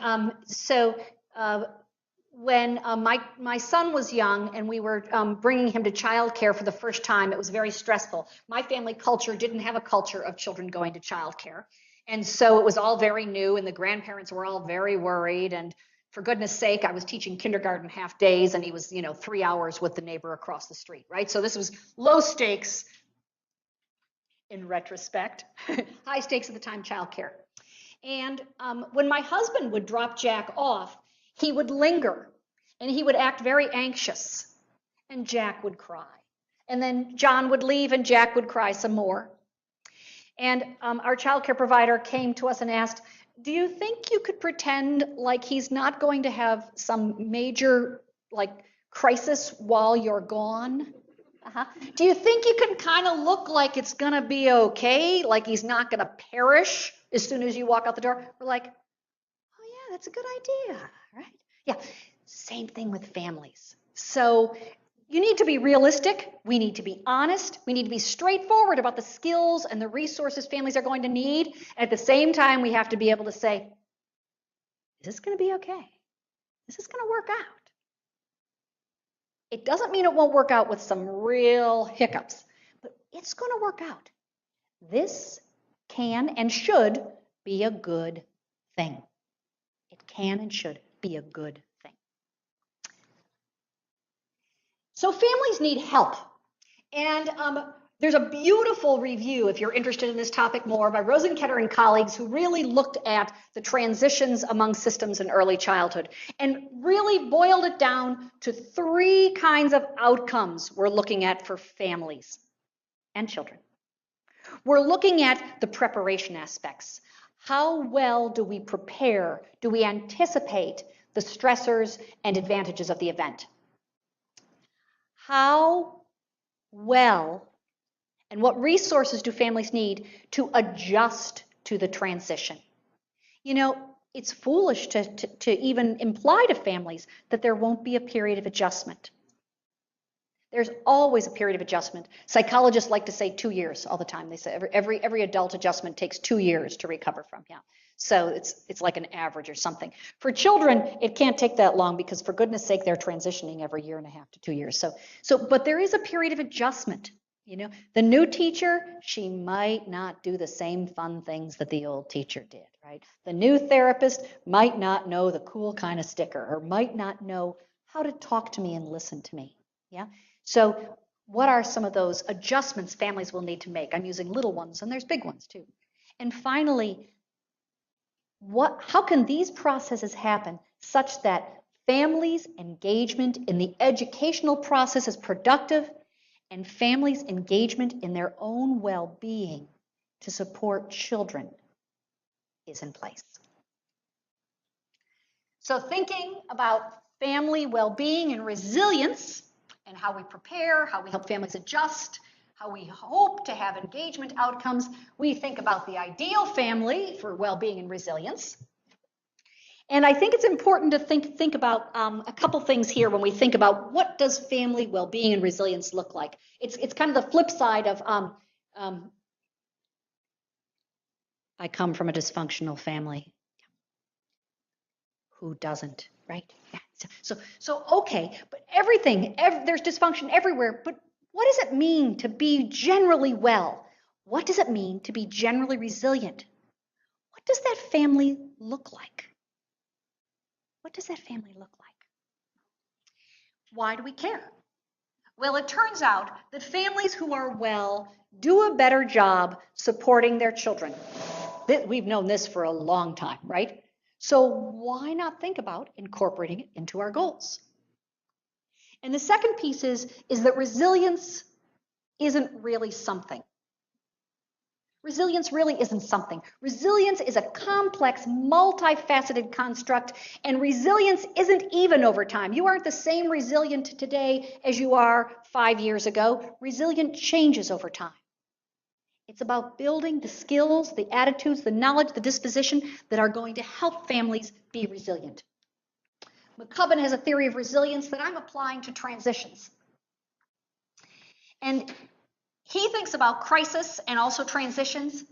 Speaker 2: when my son was young and we were bringing him to childcare for the first time, it was very stressful. My family culture didn't have a culture of children going to childcare. And so it was all very new, and the grandparents were all very worried. And for goodness sake, I was teaching kindergarten half days, and he was, 3 hours with the neighbor across the street, right? So this was low stakes in retrospect, high stakes at the time childcare. And when my husband would drop Jack off, he would linger, and he would act very anxious, and Jack would cry. And then John would leave, and Jack would cry some more. And our childcare provider came to us and asked, do you think you could pretend like he's not going to have some major, crisis while you're gone? Do you think you can kind of look like it's going to be okay, like he's not going to perish as soon as you walk out the door? We're like, oh yeah, that's a good idea, right? Yeah, same thing with families. So you need to be realistic. We need to be honest. We need to be straightforward about the skills and the resources families are going to need. At the same time, we have to be able to say, is this going to be okay? Is this going to work out? It doesn't mean it won't work out with some real hiccups, but it's going to work out. This can and should be a good thing. It can and should be a good thing. So families need help. And there's a beautiful review, if you're interested in this topic more, by Rosenketter and colleagues, who really looked at the transitions among systems in early childhood and really boiled it down to 3 kinds of outcomes we're looking at for families and children. We're looking at the preparation aspects. How well do we prepare? Do we anticipate the stressors and advantages of the event? How well and what resources do families need to adjust to the transition? You know, it's foolish to even imply to families that there won't be a period of adjustment. There's always a period of adjustment. Psychologists like to say 2 years all the time. They say every adult adjustment takes 2 years to recover from. Yeah. So it's like an average or something. For children, it can't take that long because for goodness sake, they're transitioning every 1.5 to 2 years. But there is a period of adjustment. You know, the new teacher, she might not do the same fun things that the old teacher did, right? The new therapist might not know the cool kind of sticker or might not know how to talk to me and listen to me. Yeah. So what are some of those adjustments families will need to make? I'm using little ones and there's big ones too. And finally, how can these processes happen such that families' engagement in the educational process is productive and families' engagement in their own well-being to support children is in place? So thinking about family well-being and resilience and how we prepare, how we help families adjust, how we hope to have engagement outcomes, we think about the ideal family for well-being and resilience. And I think it's important to think about a couple things here when we think about what does family well-being and resilience look like. It's kind of the flip side of I come from a dysfunctional family. Who doesn't, right? Yeah. So okay, but there's dysfunction everywhere, but what does it mean to be generally well? What does it mean to be generally resilient? What does that family look like? What does that family look like? Why do we care? Well, it turns out that families who are well do a better job supporting their children. We've known this for a long time, right? So why not think about incorporating it into our goals? And the second piece is that resilience isn't really something. Resilience really isn't something. Resilience is a complex, multifaceted construct, and resilience isn't even over time. You aren't the same resilient today as you are 5 years ago. Resilient changes over time. It's about building the skills, the attitudes, the knowledge, the disposition that are going to help families be resilient. McCubbin has a theory of resilience that I'm applying to transitions. And he thinks about crisis and also transitions.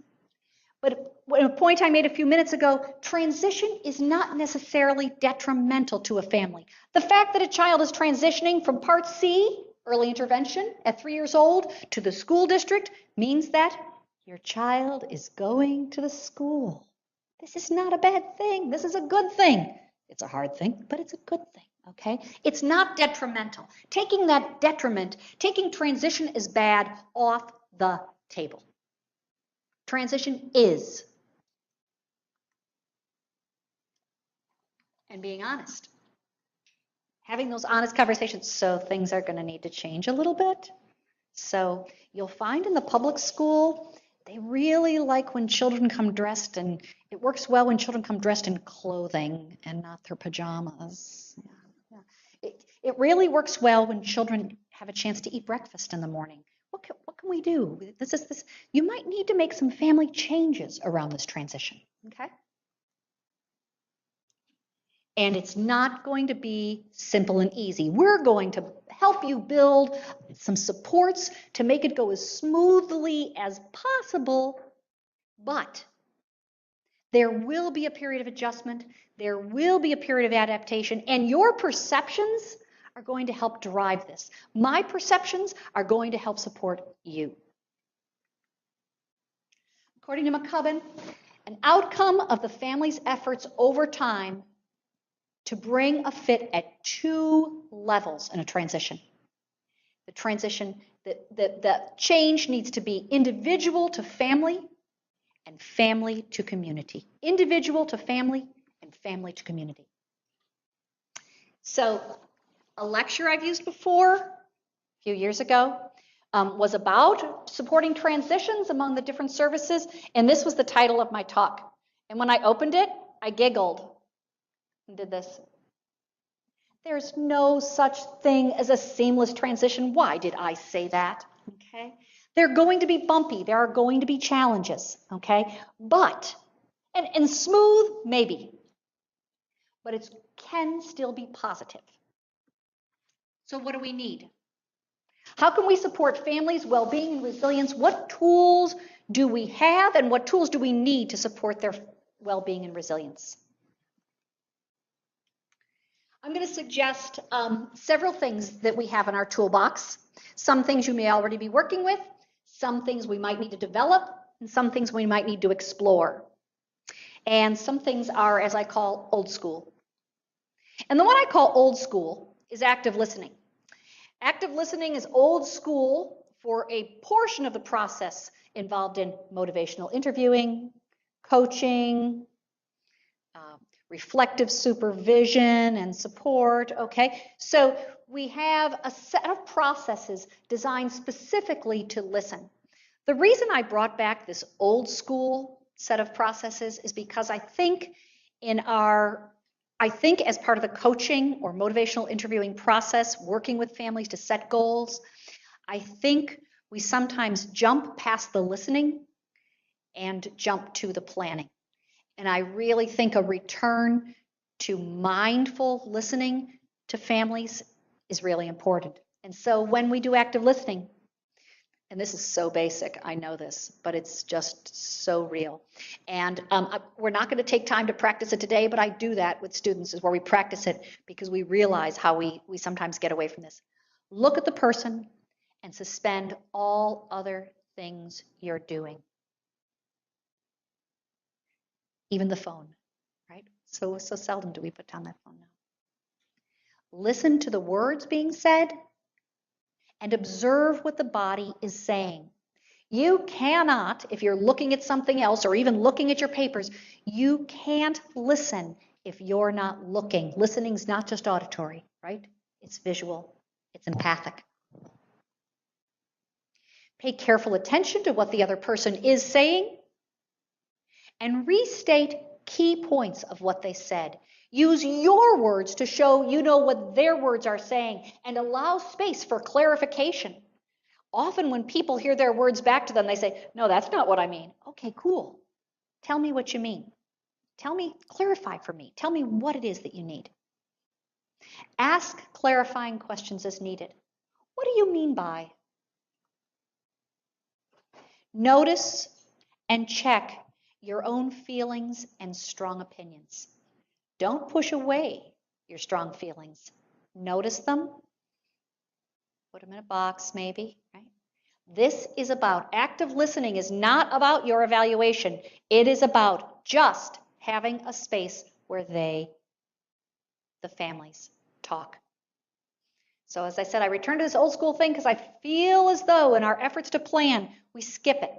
Speaker 2: But a point I made a few minutes ago, transition is not necessarily detrimental to a family. The fact that a child is transitioning from Part C, early intervention, at 3 years old, to the school district means that your child is going to the school. This is not a bad thing. This is a good thing. It's a hard thing, but it's a good thing, okay? It's not detrimental. Taking that detriment, taking transition as bad off the table. Transition is. And being honest. Having those honest conversations. So things are going to need to change a little bit. So you'll find in the public school, they really like when children come dressed, and it works well when children come dressed in clothing and not their pajamas. Yeah. It really works well when children have a chance to eat breakfast in the morning. What can we do? You might need to make some family changes around this transition, okay? And it's not going to be simple and easy. We're going to help you build some supports to make it go as smoothly as possible, but there will be a period of adjustment, there will be a period of adaptation, and your perceptions are going to help drive this. My perceptions are going to help support you. According to McCubbin, an outcome of the family's efforts over time to bring a fit at 2 levels in a transition. The transition, the change needs to be individual to family and family to community. Individual to family and family to community. So a lecture I've used before, a few years ago, was about supporting transitions among the different services, and this was the title of my talk. And when I opened it, I giggled and did this. There's no such thing as a seamless transition. Why did I say that? Okay. They're going to be bumpy. There are going to be challenges. Okay. But, and smooth, maybe. But it can still be positive. So what do we need? How can we support families' well-being and resilience? What tools do we have and what tools do we need to support their well-being and resilience? I'm going to suggest several things that we have in our toolbox. Some things you may already be working with, some things we might need to develop, and some things we might need to explore. And some things are, as I call, old school. And the one I call old school is active listening. Active listening is old school for a portion of the process involved in motivational interviewing, coaching, reflective supervision and support, okay? So we have a set of processes designed specifically to listen. The reason I brought back this old school set of processes is because I think as part of the coaching or motivational interviewing process, working with families to set goals, I think we sometimes jump past the listening and jump to the planning. And I really think a return to mindful listening to families is really important. And so when we do active listening, and this is so basic, I know this, but it's just so real. And we're not going to take time to practice it today, but I do that with students is where we practice it because we realize how we sometimes get away from this. Look at the person and suspend all other things you're doing. Even the phone, right? So seldom do we put down that phone now. Listen to the words being said and observe what the body is saying. You cannot, if you're looking at something else or even looking at your papers, you can't listen if you're not looking. Listening is not just auditory, right? It's visual, it's empathic. Pay careful attention to what the other person is saying and restate key points of what they said. Use your words to show you know what their words are saying and allow space for clarification. Often when people hear their words back to them, they say, no, that's not what I mean. Okay, cool. Tell me what you mean. Tell me, clarify for me. Tell me what it is that you need. Ask clarifying questions as needed. What do you mean by? Notice and check your own feelings and strong opinions. Don't push away your strong feelings. Notice them. Put them in a box maybe, right? This is about active listening is not about your evaluation. It is about just having a space where the families, talk. So as I said, I return to this old school thing because I feel as though in our efforts to plan, we skip it.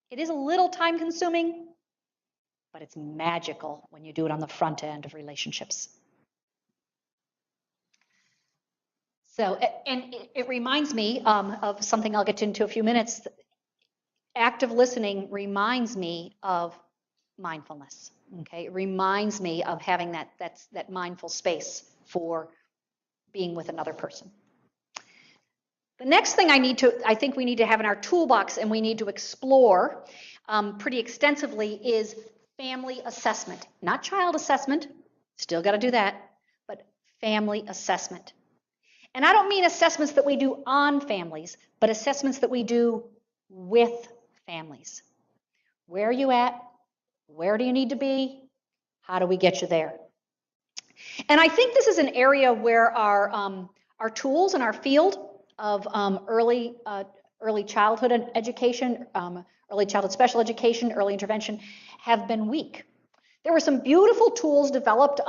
Speaker 2: It is a little time consuming, but it's magical when you do it on the front end of relationships. So, and it reminds me of something I'll get into in a few minutes. Active listening reminds me of mindfulness. Okay, it reminds me of having that mindful space for being with another person. The next thing I think we need to have in our toolbox and we need to explore pretty extensively is family assessment. Not child assessment, still got to do that, but family assessment. And I don't mean assessments that we do on families, but assessments that we do with families. Where are you at? Where do you need to be? How do we get you there? And I think this is an area where our tools in our field of early childhood education, early childhood special education, early intervention have been weak. There were some beautiful tools developed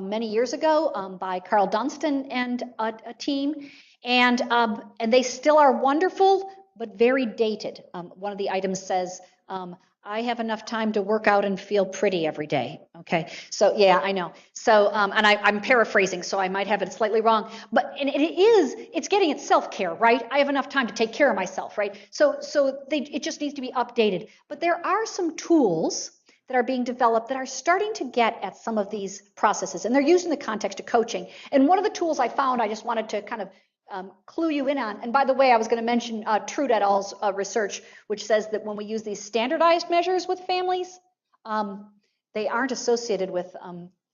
Speaker 2: many years ago by Carl Dunstan and a team, and they still are wonderful, but very dated. One of the items says, I have enough time to work out and feel pretty every day. Okay. So yeah, I know. So, and I'm paraphrasing, so I might have it slightly wrong, but and it's getting at self-care, right? I have enough time to take care of myself, right? It just needs to be updated. But there are some tools that are being developed that are starting to get at some of these processes, and they're used in the context of coaching. And one of the tools I found, I just wanted to kind of clue you in on. And by the way, I was going to mention Trude et al.'s research, which says that when we use these standardized measures with families, they aren't associated with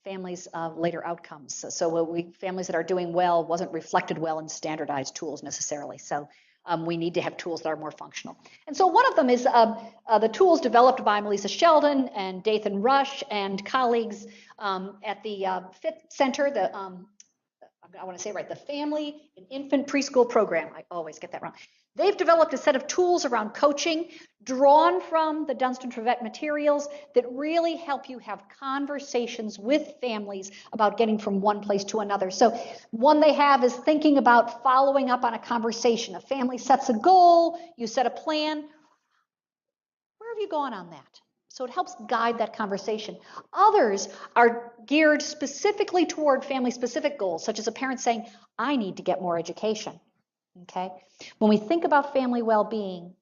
Speaker 2: families' later outcomes. So families that are doing well wasn't reflected well in standardized tools necessarily. So we need to have tools that are more functional. And so one of them is the tools developed by Melissa Sheldon and Dathan Rush and colleagues at the Fit Center, I want to say right, the Family and Infant Preschool Program. I always get that wrong. They've developed a set of tools around coaching drawn from the Dunstan Trevette materials that really help you have conversations with families about getting from one place to another. So one they have is thinking about following up on a conversation. A family sets a goal, you set a plan. Where have you gone on that? So it helps guide that conversation. Others are geared specifically toward family-specific goals, such as a parent saying, I need to get more education. Okay? When we think about family well-being,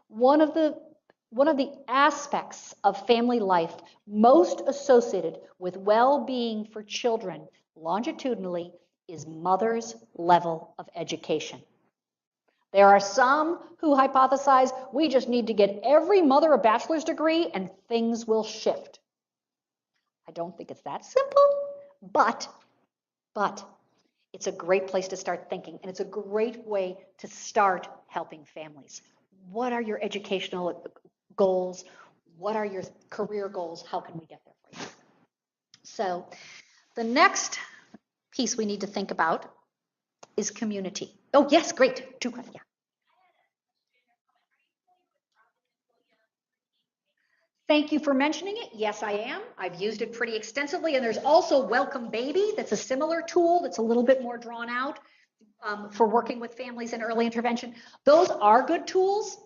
Speaker 2: one of the aspects of family life most associated with well-being for children longitudinally is mother's level of education. There are some who hypothesize we just need to get every mother a bachelor's degree and things will shift. I don't think it's that simple, but it's a great place to start thinking, and it's a great way to start helping families. What are your educational goals? What are your career goals? How can we get there for you? So the next piece we need to think about is community. Oh, yes, great. Two questions. Yeah. Thank you for mentioning it. Yes, I am. I've used it pretty extensively. And there's also Welcome Baby. That's a similar tool that's a little bit more drawn out for working with families in early intervention. Those are good tools.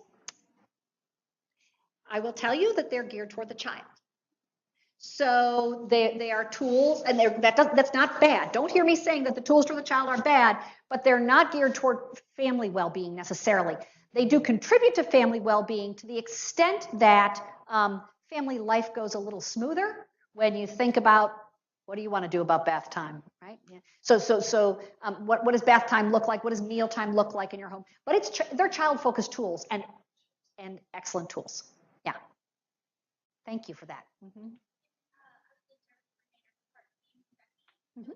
Speaker 2: I will tell you that they're geared toward the child. So they are tools, and that's not bad. Don't hear me saying that the tools for the child are bad, but they're not geared toward family well-being necessarily. They do contribute to family well-being to the extent that family life goes a little smoother when you think about what do you want to do about bath time, right? Yeah. So what does bath time look like? What does meal time look like in your home? But they're child-focused tools and excellent tools. Yeah. Thank you for that. Mm-hmm. Mm-hmm.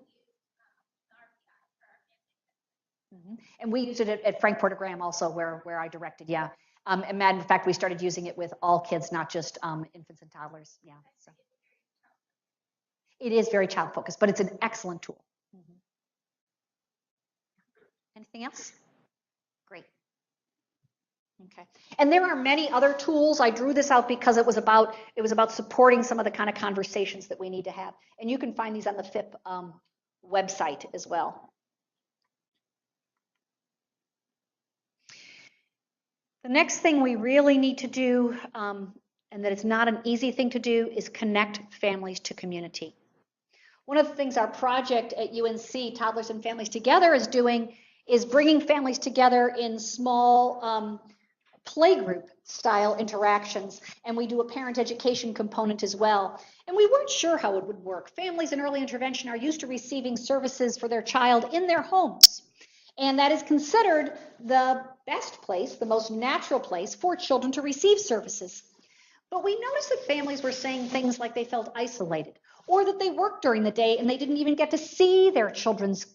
Speaker 2: Mm-hmm. And we used it at Frank Porter Graham also, where I directed. Yeah. And in fact, we started using it with all kids, not just infants and toddlers. Yeah. So it is very child focused, but it's an excellent tool. Mm-hmm. Anything else? Great. Okay. And there are many other tools. I drew this out because it was about supporting some of the kind of conversations that we need to have. And you can find these on the FIP website as well. The next thing we really need to do, and that it's not an easy thing to do, is connect families to community. One of the things our project at UNC, Toddlers and Families Together, is doing is bringing families together in small playgroup style interactions, and we do a parent education component as well. And we weren't sure how it would work. Families in early intervention are used to receiving services for their child in their homes. And that is considered the best place, the most natural place for children to receive services. But we noticed that families were saying things like they felt isolated, or that they worked during the day and they didn't even get to see their children's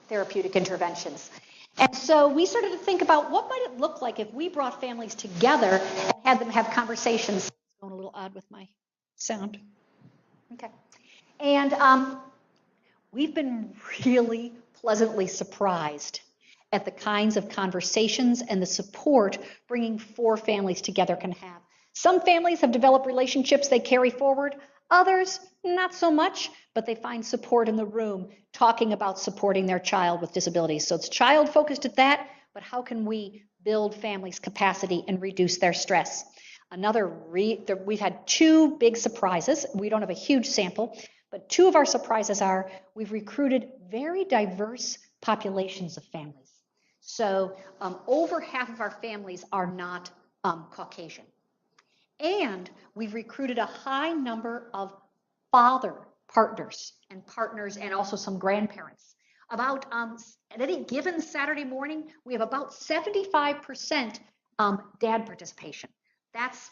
Speaker 2: therapeutic interventions. And so we started to think about what might it look like if we brought families together and had them have conversations. It's going a little odd with my sound. Okay. And we've been really pleasantly surprised at the kinds of conversations and the support bringing 4 families together can have. Some families have developed relationships they carry forward. Others, not so much, but they find support in the room talking about supporting their child with disabilities. So it's child-focused at that, but how can we build families' capacity and reduce their stress? We've had two big surprises. We don't have a huge sample, but two of our surprises are we've recruited very diverse populations of families. So over half of our families are not Caucasian. And we've recruited a high number of father partners and also some grandparents. About at any given Saturday morning, we have about 75% dad participation. That's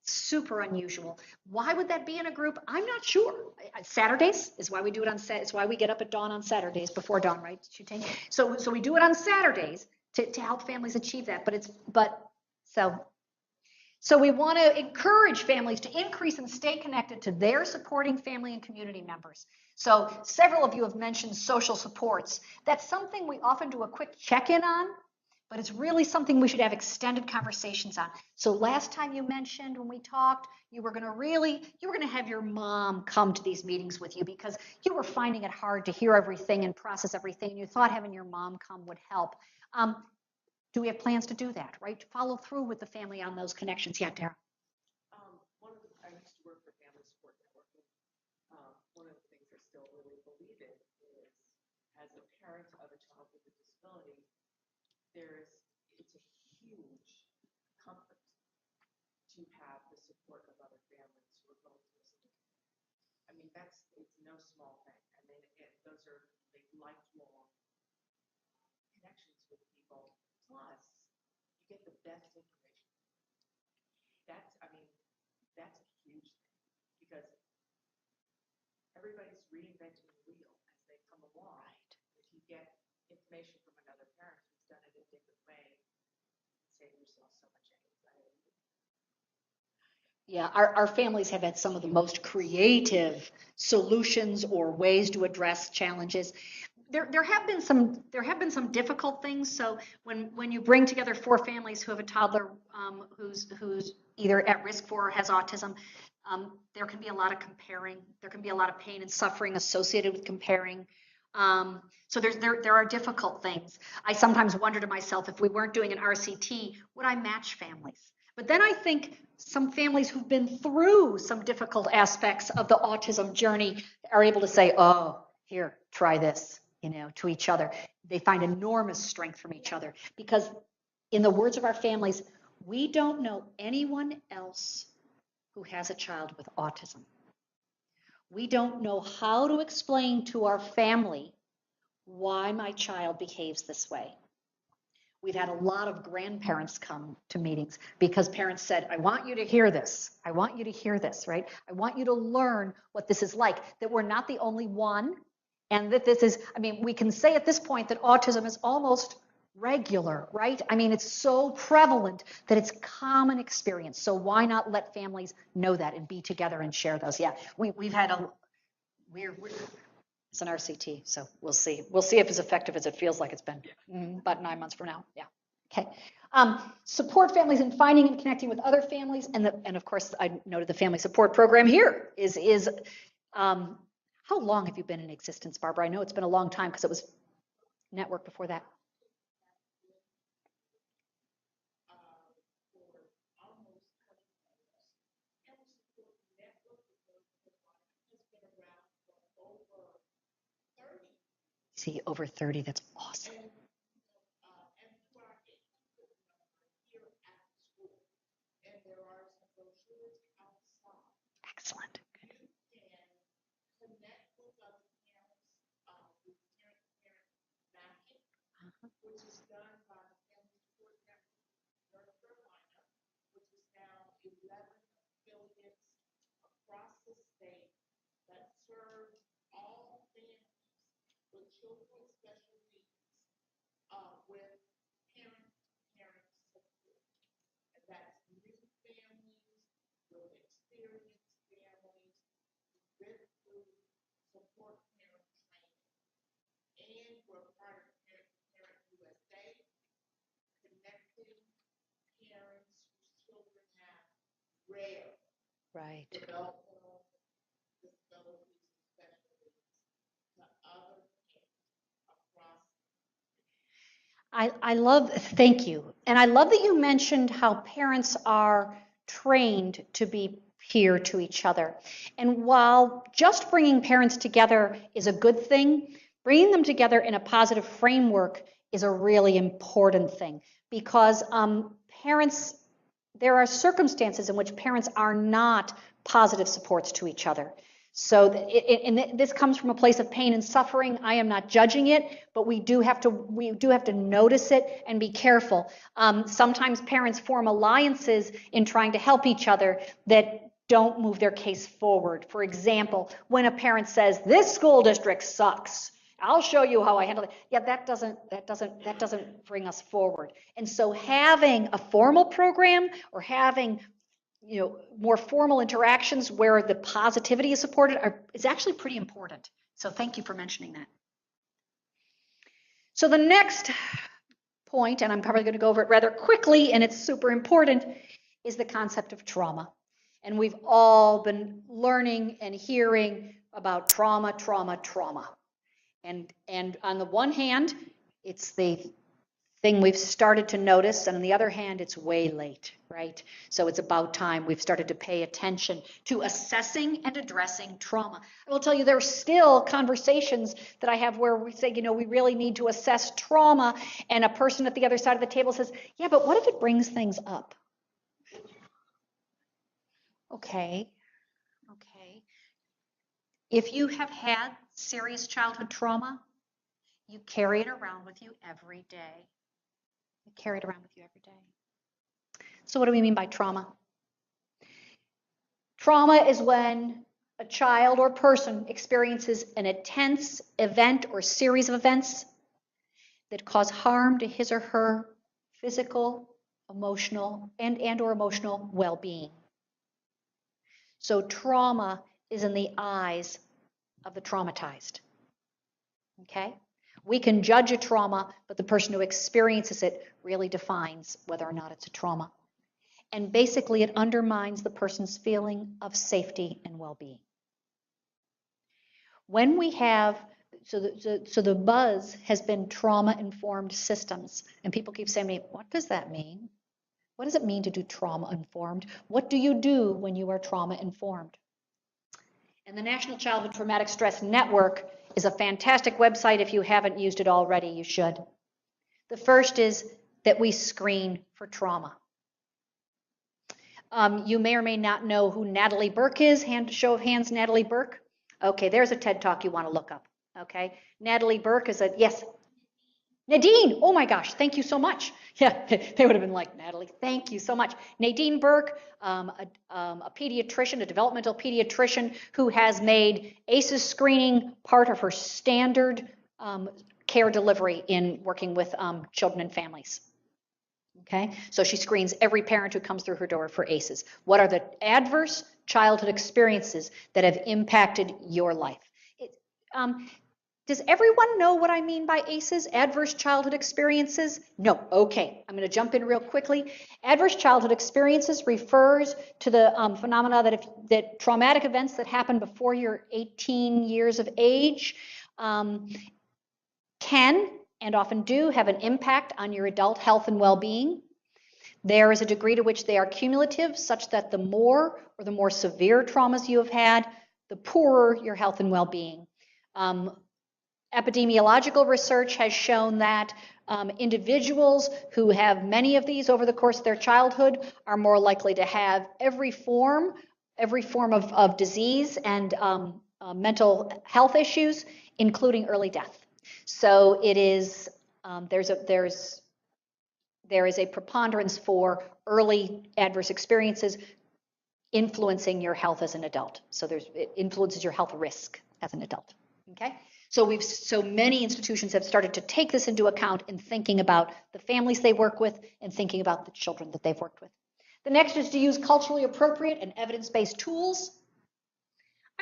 Speaker 2: super unusual. Why would that be in a group? I'm not sure. Saturdays is why we do it on It's why we get up at dawn on Saturdays before dawn, right? So we do it on Saturdays to help families achieve that. So we want to encourage families to increase and stay connected to their supporting family and community members. So several of you have mentioned social supports. That's something we often do a quick check-in on, but it's really something we should have extended conversations on. So last time you mentioned when we talked, you were going to have your mom come to these meetings with you because you were finding it hard to hear everything and process everything, and you thought having your mom come would help. Do we have plans to do that, right? To follow through with the family on those connections? Yeah, Tara.
Speaker 4: I used to work for Family Support Networking. One of the things I still really believe in is, as a parent of a child with a disability, it's a huge comfort to have the support of other families who are going through something. I mean, it's no small thing. I mean, those are lifelong connections with people. Plus, you get the best information. That's a huge thing because everybody's reinventing the wheel as they come along. Right. If you get information from another parent who's done it a different way, save yourself so much anxiety.
Speaker 2: Yeah, our families have had some of the most creative solutions or ways to address challenges. There have been some difficult things. So when you bring together four families who have a toddler who's either at risk for or has autism, there can be a lot of comparing. There can be a lot of pain and suffering associated with comparing. So there are difficult things. I sometimes wonder to myself, if we weren't doing an RCT, would I match families? But then I think some families who've been through some difficult aspects of the autism journey are able to say, oh, here, try this, to each other. They find enormous strength from each other because, in the words of our families, we don't know anyone else who has a child with autism. We don't know how to explain to our family why my child behaves this way. We've had a lot of grandparents come to meetings because parents said, I want you to hear this. I want you to hear this, right? I want you to learn what this is like, that we're not the only one, and that we can say at this point that autism is almost regular, right? I mean, it's so prevalent that it's common experience. So why not let families know that and be together and share those? Yeah, we've had it's an RCT, so we'll see. We'll see if it's effective as it feels like it's been about 9 months from now. Yeah. Okay. Support families in finding and connecting with other families, and of course, I noted the family support program here is how long have you been in existence, Barbara? I know it's been a long time because it was network before that. See, over 30, that's awesome. Excellent.
Speaker 1: Which is done by the Family Support Network North Carolina, which is now 11 affiliates across the state that serve all families with children with special needs with parent support. And that's new families, with experienced families, with support parent training. And we're part of USA, connecting parents whose children have rare developmental disabilities and special needs to other parents across.
Speaker 2: Thank you. And I love that you mentioned how parents are trained to be peer to each other. And while just bringing parents together is a good thing, bringing them together in a positive framework is a really important thing, because parents, there are circumstances in which parents are not positive supports to each other. So and this comes from a place of pain and suffering. I am not judging it, but we do have to notice it and be careful. Sometimes parents form alliances in trying to help each other that don't move their case forward. For example, when a parent says, "This school district sucks, I'll show you how I handle it." Yeah, that doesn't bring us forward. And so having a formal program or having more formal interactions where the positivity is supported is actually pretty important. So thank you for mentioning that. So the next point, and I'm probably going to go over it rather quickly, and it's super important, is the concept of trauma. And we've all been learning and hearing about trauma. And on the one hand, it's the thing we've started to notice, and on the other hand, it's way late, right? So it's about time we've started to pay attention to assessing and addressing trauma. I will tell you, there are still conversations that I have where we say, we really need to assess trauma, and a person at the other side of the table says, yeah, but what if it brings things up? Okay. If you have had serious childhood trauma, you carry it around with you every day. So what do we mean by trauma? Trauma is when a child or person experiences an intense event or series of events that cause harm to his or her physical, emotional, and or emotional well-being. So trauma is in the eyes of the traumatized. Okay? We can judge a trauma, but the person who experiences it really defines whether or not it's a trauma. And basically, it undermines the person's feeling of safety and well-being. When we have, so the buzz has been trauma-informed systems. And people keep saying to me, what does that mean? What does it mean to do trauma-informed? What do you do when you are trauma-informed? And the National Childhood Traumatic Stress Network is a fantastic website. If you haven't used it already, you should. The first is that we screen for trauma. You may or may not know who Natalie Burke is. Show of hands, Natalie Burke. Okay, there's a TED Talk you want to look up. Okay, Natalie Burke is yes. Nadine, oh my gosh, thank you so much. Yeah, they would have been like, Natalie, thank you so much. Nadine Burke, a pediatrician, a developmental pediatrician who has made ACEs screening part of her standard care delivery in working with children and families. Okay, so she screens every parent who comes through her door for ACEs. What are the adverse childhood experiences that have impacted your life? Does everyone know what I mean by ACEs, adverse childhood experiences? No, okay, I'm going to jump in real quickly. Adverse childhood experiences refers to the phenomena that traumatic events that happen before you're 18 years of age can and often do have an impact on your adult health and well-being. There is a degree to which they are cumulative, such that the more or the more severe traumas you have had, the poorer your health and well-being. Epidemiological research has shown that individuals who have many of these over the course of their childhood are more likely to have every form of disease and mental health issues, including early death. So it is there is a preponderance for early adverse experiences influencing your health as an adult. So it influences your health risk as an adult. Okay. So many institutions have started to take this into account in thinking about the families they work with and thinking about the children that they've worked with. The next is to use culturally appropriate and evidence-based tools.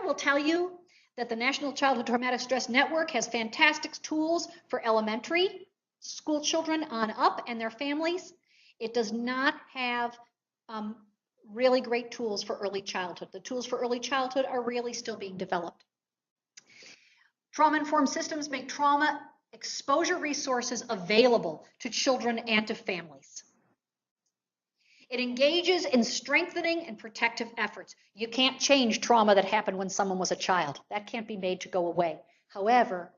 Speaker 2: I will tell you that the National Childhood Traumatic Stress Network has fantastic tools for elementary school children on up and their families. It does not have really great tools for early childhood. The tools for early childhood are really still being developed. Trauma-informed systems make trauma exposure resources available to children and to families. It engages in strengthening and protective efforts. You can't change trauma that happened when someone was a child. That can't be made to go away. However,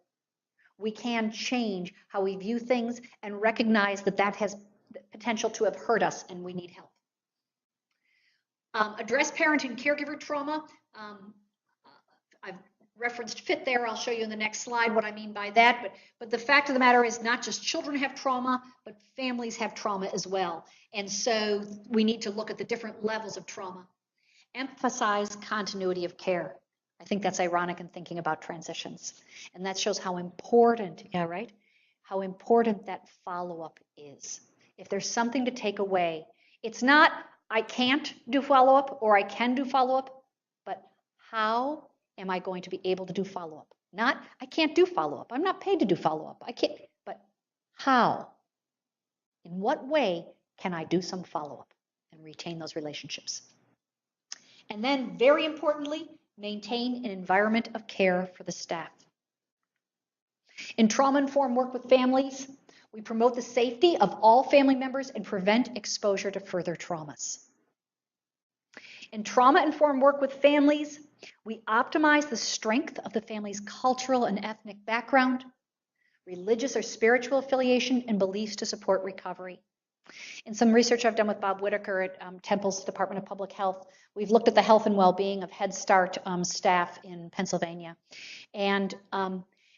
Speaker 2: we can change how we view things and recognize that that has the potential to have hurt us and we need help. Address parent and caregiver trauma. I've referenced FIT there. I'll show you in the next slide what I mean by that. But the fact of the matter is not just children have trauma, but families have trauma as well. And so we need to look at the different levels of trauma. Emphasize continuity of care. I think that's ironic in thinking about transitions. And that shows how important, yeah, right? How important that follow-up is. If there's something to take away, it's not I can't do follow-up or I can do follow-up, but how am I going to be able to do follow-up? Not I can't do follow-up. I'm not paid to do follow-up. I can't, but how? In what way can I do some follow-up and retain those relationships? And then, very importantly, maintain an environment of care for the staff. In trauma-informed work with families, we promote the safety of all family members and prevent exposure to further traumas. In trauma-informed work with families, we optimize the strength of the family's cultural and ethnic background, religious or spiritual affiliation, and beliefs to support recovery. In some research I've done with Bob Whitaker at Temple's Department of Public Health, we've looked at the health and well-being of Head Start staff in Pennsylvania. And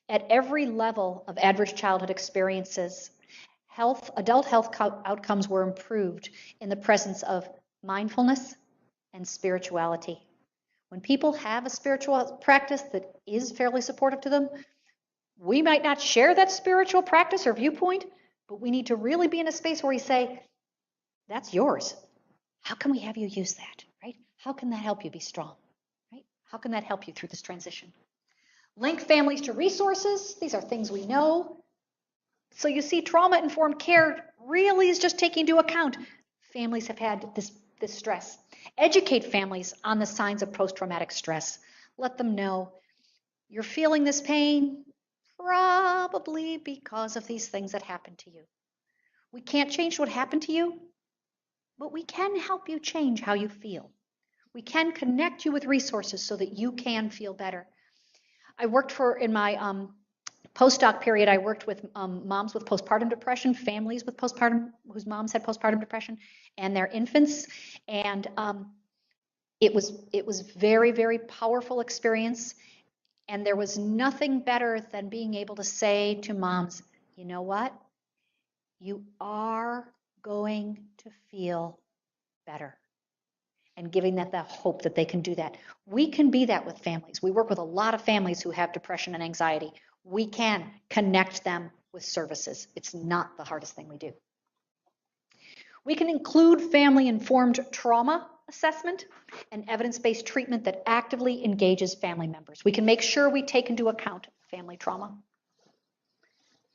Speaker 2: at every level of adverse childhood experiences, adult health outcomes were improved in the presence of mindfulness and spirituality. When people have a spiritual practice that is fairly supportive to them, we might not share that spiritual practice or viewpoint, but we need to really be in a space where we say, that's yours. How can we have you use that, right? How can that help you be strong, right? How can that help you through this transition? Link families to resources. These are things we know. So you see, trauma-informed care really is just taking into account families have had this stress. Educate families on the signs of post-traumatic stress. Let them know you're feeling this pain probably because of these things that happened to you. We can't change what happened to you, but we can help you change how you feel. We can connect you with resources so that you can feel better. I worked in my postdoc period, I worked with moms with postpartum depression, families with postpartum, whose moms had postpartum depression, and their infants. And it was very, very powerful experience. And there was nothing better than being able to say to moms, you know what? You are going to feel better. And giving that the hope that they can do that. We can be that with families. We work with a lot of families who have depression and anxiety. We can connect them with services. It's not the hardest thing we do. We can include family-informed trauma assessment and evidence-based treatment that actively engages family members. We can make sure we take into account family trauma.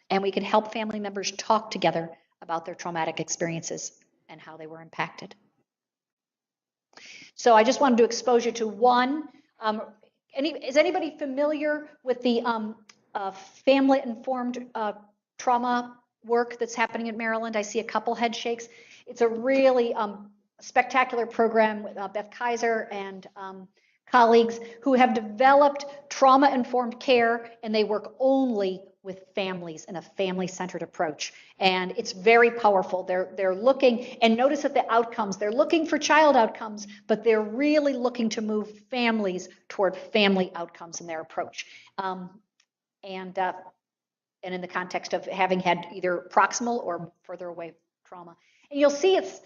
Speaker 2: And we can help family members talk together about their traumatic experiences and how they were impacted. So I just wanted to expose you to one. Is anybody familiar with the family-informed trauma work that's happening in Maryland? I see a couple head shakes. It's a really spectacular program with Beth Kaiser and colleagues who have developed trauma-informed care, and they work only with families in a family-centered approach. And it's very powerful. They're looking, and notice that the outcomes, they're looking for child outcomes, but they're really looking to move families toward family outcomes in their approach. And in the context of having had either proximal or further away trauma. And you'll see it's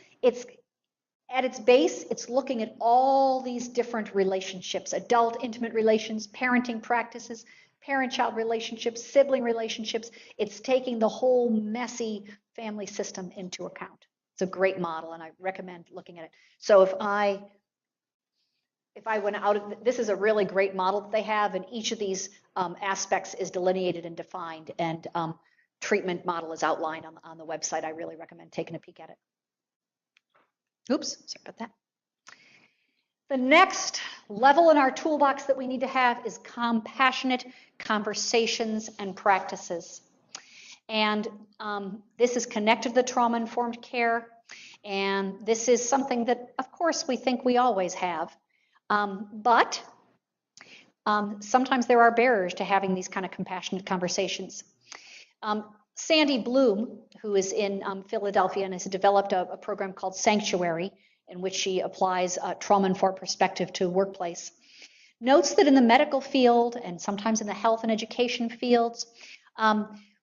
Speaker 2: at its base, it's looking at all these different relationships, adult intimate relations, parenting practices, parent-child relationships, sibling relationships. It's taking the whole messy family system into account. It's a great model, and I recommend looking at it. So if I went out, this is a really great model that they have, and each of these aspects is delineated and defined, and treatment model is outlined on the website. I really recommend taking a peek at it. Oops, sorry about that. The next level in our toolbox that we need to have is compassionate conversations and practices. And this is connected to the trauma-informed care. And this is something that, of course, we think we always have. But sometimes there are barriers to having these kind of compassionate conversations. Sandy Bloom, who is in Philadelphia and has developed a program called Sanctuary, in which she applies trauma-informed perspective to workplace, notes that in the medical field and sometimes in the health and education fields,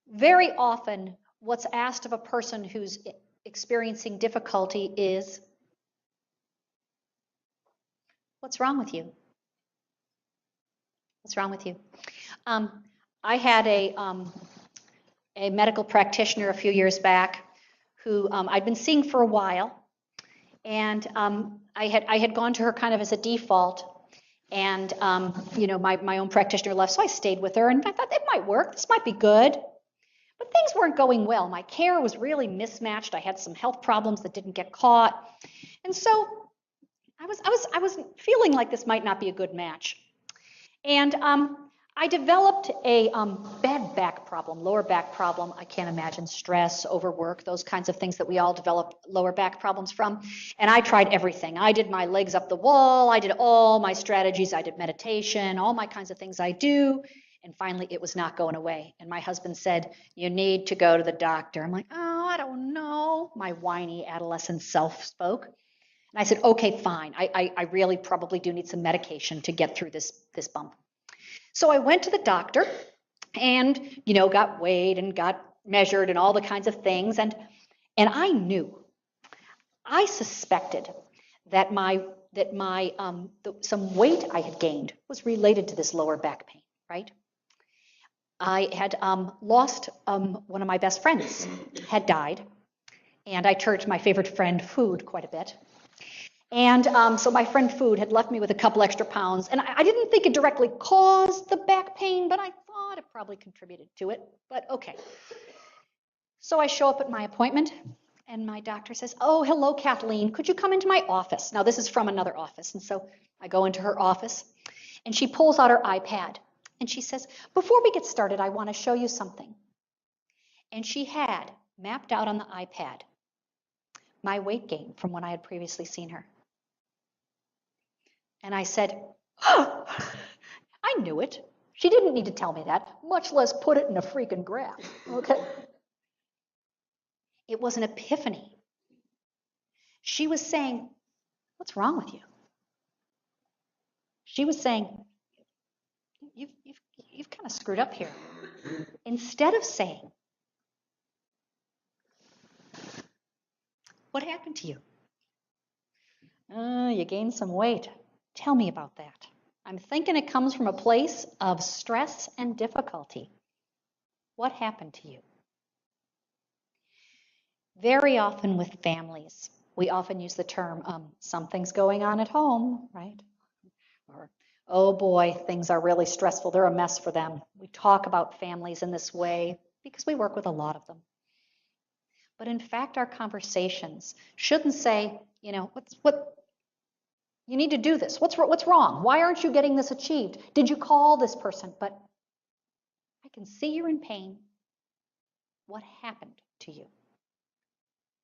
Speaker 2: very often what's asked of a person who's experiencing difficulty is, what's wrong with you? What's wrong with you? I had a medical practitioner a few years back who I'd been seeing for a while, and I had gone to her kind of as a default, and my own practitioner left, so I stayed with her, and I thought it might work, this might be good. But things weren't going well. My care was really mismatched. I had some health problems that didn't get caught, and so I was feeling like this might not be a good match. And I developed a bad back problem, lower back problem. I can't imagine stress, overwork, those kinds of things that we all develop lower back problems from. And I tried everything. I did my legs up the wall. I did all my strategies. I did meditation, all my kinds of things I do. And finally, it was not going away. And my husband said, you need to go to the doctor. I'm like, oh, I don't know. My whiny adolescent self spoke. And I said, okay, fine. I really probably do need some medication to get through this bump. So I went to the doctor and, got weighed and got measured and all the kinds of things. And I suspected that some weight I had gained was related to this lower back pain, right? I had lost one of my best friends, had died, and I turned to my favorite friend, food, quite a bit. And so my friend food had left me with a couple extra pounds, and I didn't think it directly caused the back pain, but I thought it probably contributed to it, but okay. So I show up at my appointment, and my doctor says, oh, hello, Kathleen, could you come into my office? Now, this is from another office, and so I go into her office, and she pulls out her iPad, and she says, before we get started, I want to show you something. And she had mapped out on the iPad my weight gain from when I had previously seen her. And I said, oh, I knew it. She didn't need to tell me that, much less put it in a freaking graph, okay? It was an epiphany. She was saying, what's wrong with you? She was saying, you've kind of screwed up here. Instead of saying, what happened to you? You gained some weight. Tell me about that. I'm thinking it comes from a place of stress and difficulty. What happened to you? Very often with families, we often use the term, something's going on at home, right? Or, oh boy, things are really stressful. They're a mess for them. We talk about families in this way because we work with a lot of them. But in fact, our conversations shouldn't say, you need to do this. What's wrong? Why aren't you getting this achieved? Did you call this person? But I can see you're in pain. What happened to you?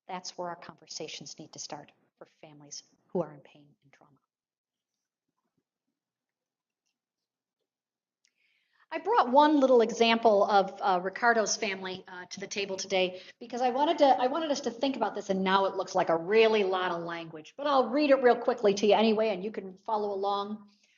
Speaker 2: That's where our conversations need to start for families who are in pain and trauma. I brought one little example of Ricardo's family to the table today because I wanted us to think about this, and now it looks like a really lot of language, but I'll read it real quickly to you anyway, and you can follow along.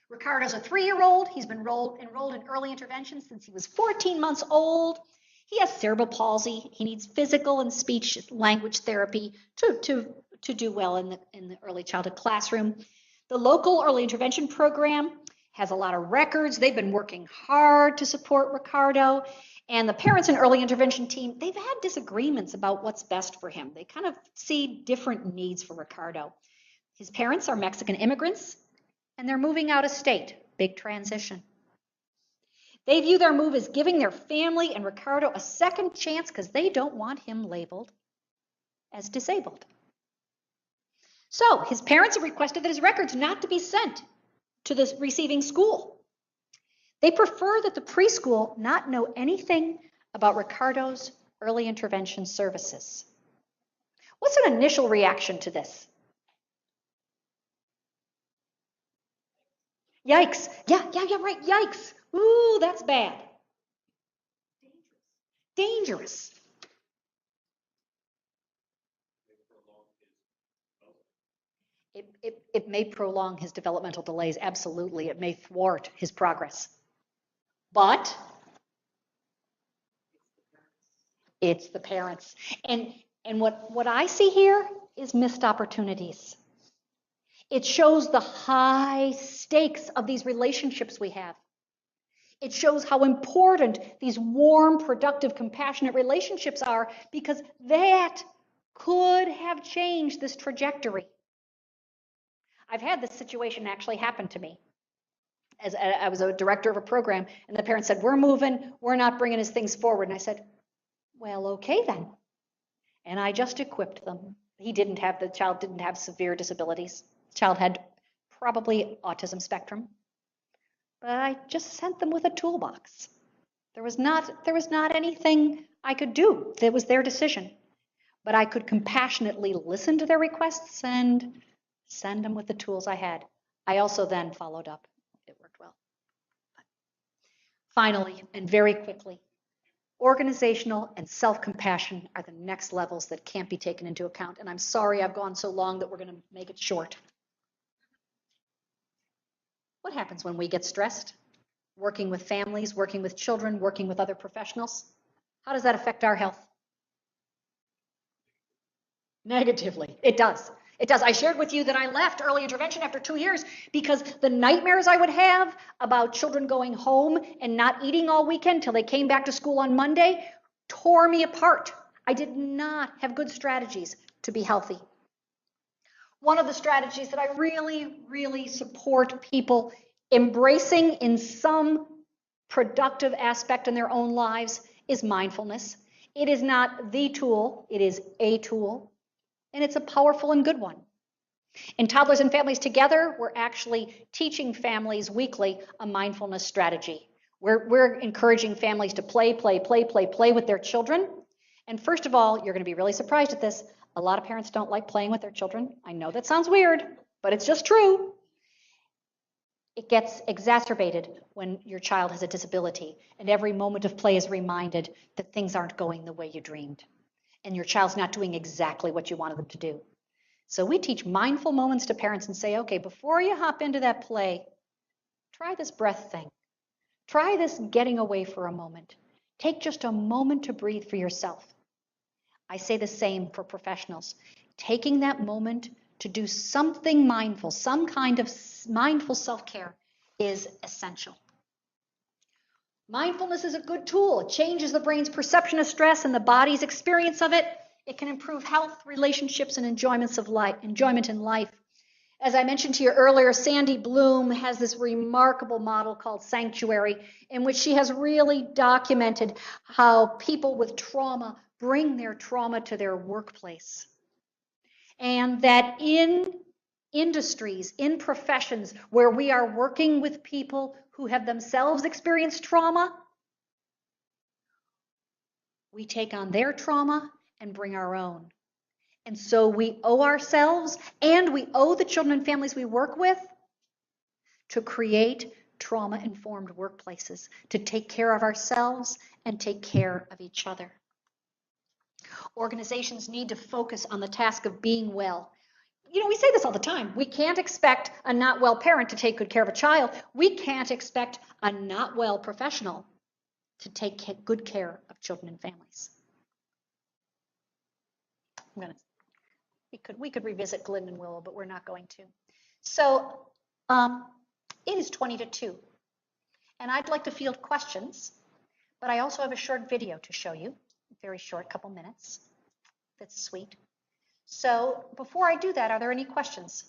Speaker 2: Ricardo's a 3-year-old. He's been enrolled in early intervention since he was 14 months old. He has cerebral palsy. He needs physical and speech language therapy to do well in the early childhood classroom. The local early intervention program has a lot of records. They've been working hard to support Ricardo. And the parents and early intervention team, they've had disagreements about what's best for him. They kind of see different needs for Ricardo. His parents are Mexican immigrants, and they're moving out of state. Big transition. They view their move as giving their family and Ricardo a second chance because they don't want him labeled as disabled. So his parents have requested that his records not to be sent to the receiving school. They prefer that the preschool not know anything about Ricardo's early intervention services. What's an initial reaction to this? Yikes. Yeah, right. Yikes. Ooh, that's bad. Dangerous. It may prolong his developmental delays. Absolutely. It may thwart his progress. But it's the parents. And what I see here is missed opportunities. It shows the high stakes of these relationships we have. It shows how important these warm, productive, compassionate relationships are, because that could have changed this trajectory. I've had this situation actually happen to me. As I was a director of a program, and the parents said, "We're moving, we're not bringing his things forward." And I said, "Well, okay then." And I just equipped them. The child didn't have severe disabilities. The child had probably autism spectrum. But I just sent them with a toolbox. There was not anything I could do. It was their decision. But I could compassionately listen to their requests and send them with the tools I had. I also then followed up. It worked well. Finally, and very quickly, organizational and self-compassion are the next levels that can't be taken into account. And I'm sorry I've gone so long that we're going to make it short. What happens when we get stressed? Working with families, working with children, working with other professionals. How does that affect our health? Negatively. It does. It does. I shared with you that I left early intervention after 2 years because the nightmares I would have about children going home and not eating all weekend till they came back to school on Monday tore me apart. I did not have good strategies to be healthy. One of the strategies that I really, really support people embracing in some productive aspect in their own lives is mindfulness. It is not the tool, it is a tool, and it's a powerful and good one. In Toddlers and Families Together, we're actually teaching families weekly a mindfulness strategy. We're encouraging families to play with their children. And first of all, you're going to be really surprised at this. A lot of parents don't like playing with their children. I know that sounds weird, but it's just true. It gets exacerbated when your child has a disability, and every moment of play is reminded that things aren't going the way you dreamed, and your child's not doing exactly what you wanted them to do. So we teach mindful moments to parents and say, okay, before you hop into that play, try this breath thing. Try this getting away for a moment. Take just a moment to breathe for yourself. I say the same for professionals. Taking that moment to do something mindful, some kind of mindful self-care is essential. Mindfulness is a good tool. It changes the brain's perception of stress and the body's experience of it. It can improve health, relationships, and enjoyment in life. As I mentioned to you earlier, Sandy Bloom has this remarkable model called Sanctuary, in which she has really documented how people with trauma bring their trauma to their workplace. And that in industries, in professions where we are working with people who have themselves experienced trauma, we take on their trauma and bring our own. And so we owe ourselves and we owe the children and families we work with to create trauma-informed workplaces, to take care of ourselves and take care of each other. Organizations need to focus on the task of being well. You know, we say this all the time. We can't expect a not well parent to take good care of a child. We can't expect a not well professional to take good care of children and families. We could revisit Glynn and Willow, but we're not going to. So it is 20 to 2, and I'd like to field questions, but I also have a short video to show you, very short, couple minutes. That's sweet. So before I do that, are there any questions?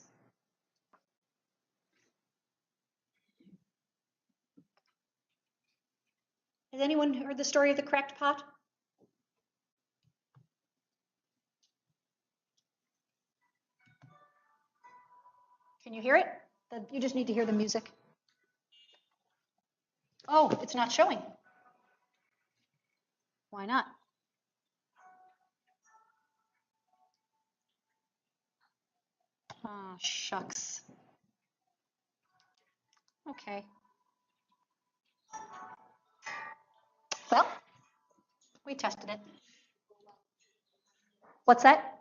Speaker 2: Has anyone heard the story of the cracked pot? Can you hear it? You just need to hear the music. Oh, it's not showing. Why not? Oh, shucks. Okay. Well, we tested it. What's that?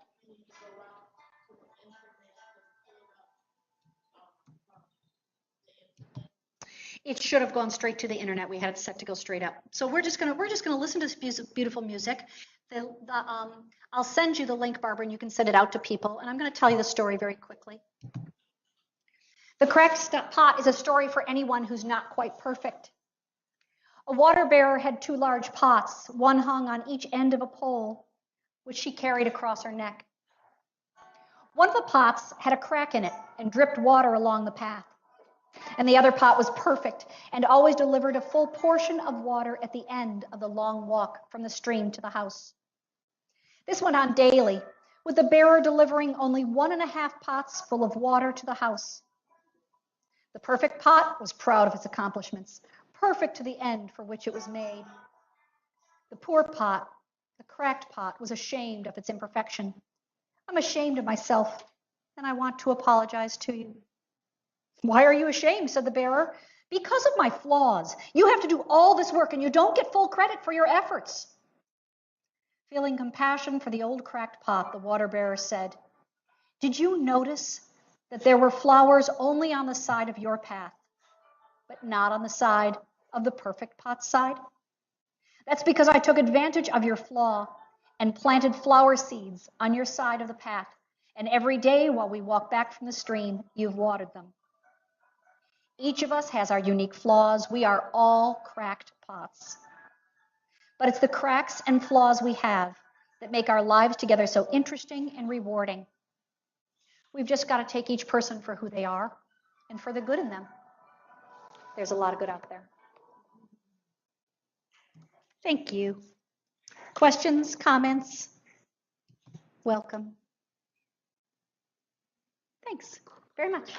Speaker 2: It should have gone straight to the internet. We had it set to go straight up. So we're just gonna listen to this beautiful music. I'll send you the link, Barbara, and you can send it out to people. And I'm going to tell you the story very quickly. The cracked pot is a story for anyone who's not quite perfect. A water bearer had 2 large pots, one hung on each end of a pole, which she carried across her neck. One of the pots had a crack in it and dripped water along the path. And the other pot was perfect and always delivered a full portion of water at the end of the long walk from the stream to the house. This went on daily, with the bearer delivering only 1.5 pots full of water to the house. The perfect pot was proud of its accomplishments, perfect to the end for which it was made. The poor pot, the cracked pot, was ashamed of its imperfection. I'm ashamed of myself, and I want to apologize to you. Why are you ashamed? Said the bearer. Because of my flaws. You have to do all this work, and you don't get full credit for your efforts. Feeling compassion for the old cracked pot, the water bearer said, did you notice that there were flowers only on the side of your path, but not on the side of the perfect pot's side? That's because I took advantage of your flaw and planted flower seeds on your side of the path, and every day while we walk back from the stream, you've watered them. Each of us has our unique flaws. We are all cracked pots. But it's the cracks and flaws we have that make our lives together so interesting and rewarding. We've just got to take each person for who they are and for the good in them. There's a lot of good out there. Thank you. Questions, comments? Welcome. Thanks very much.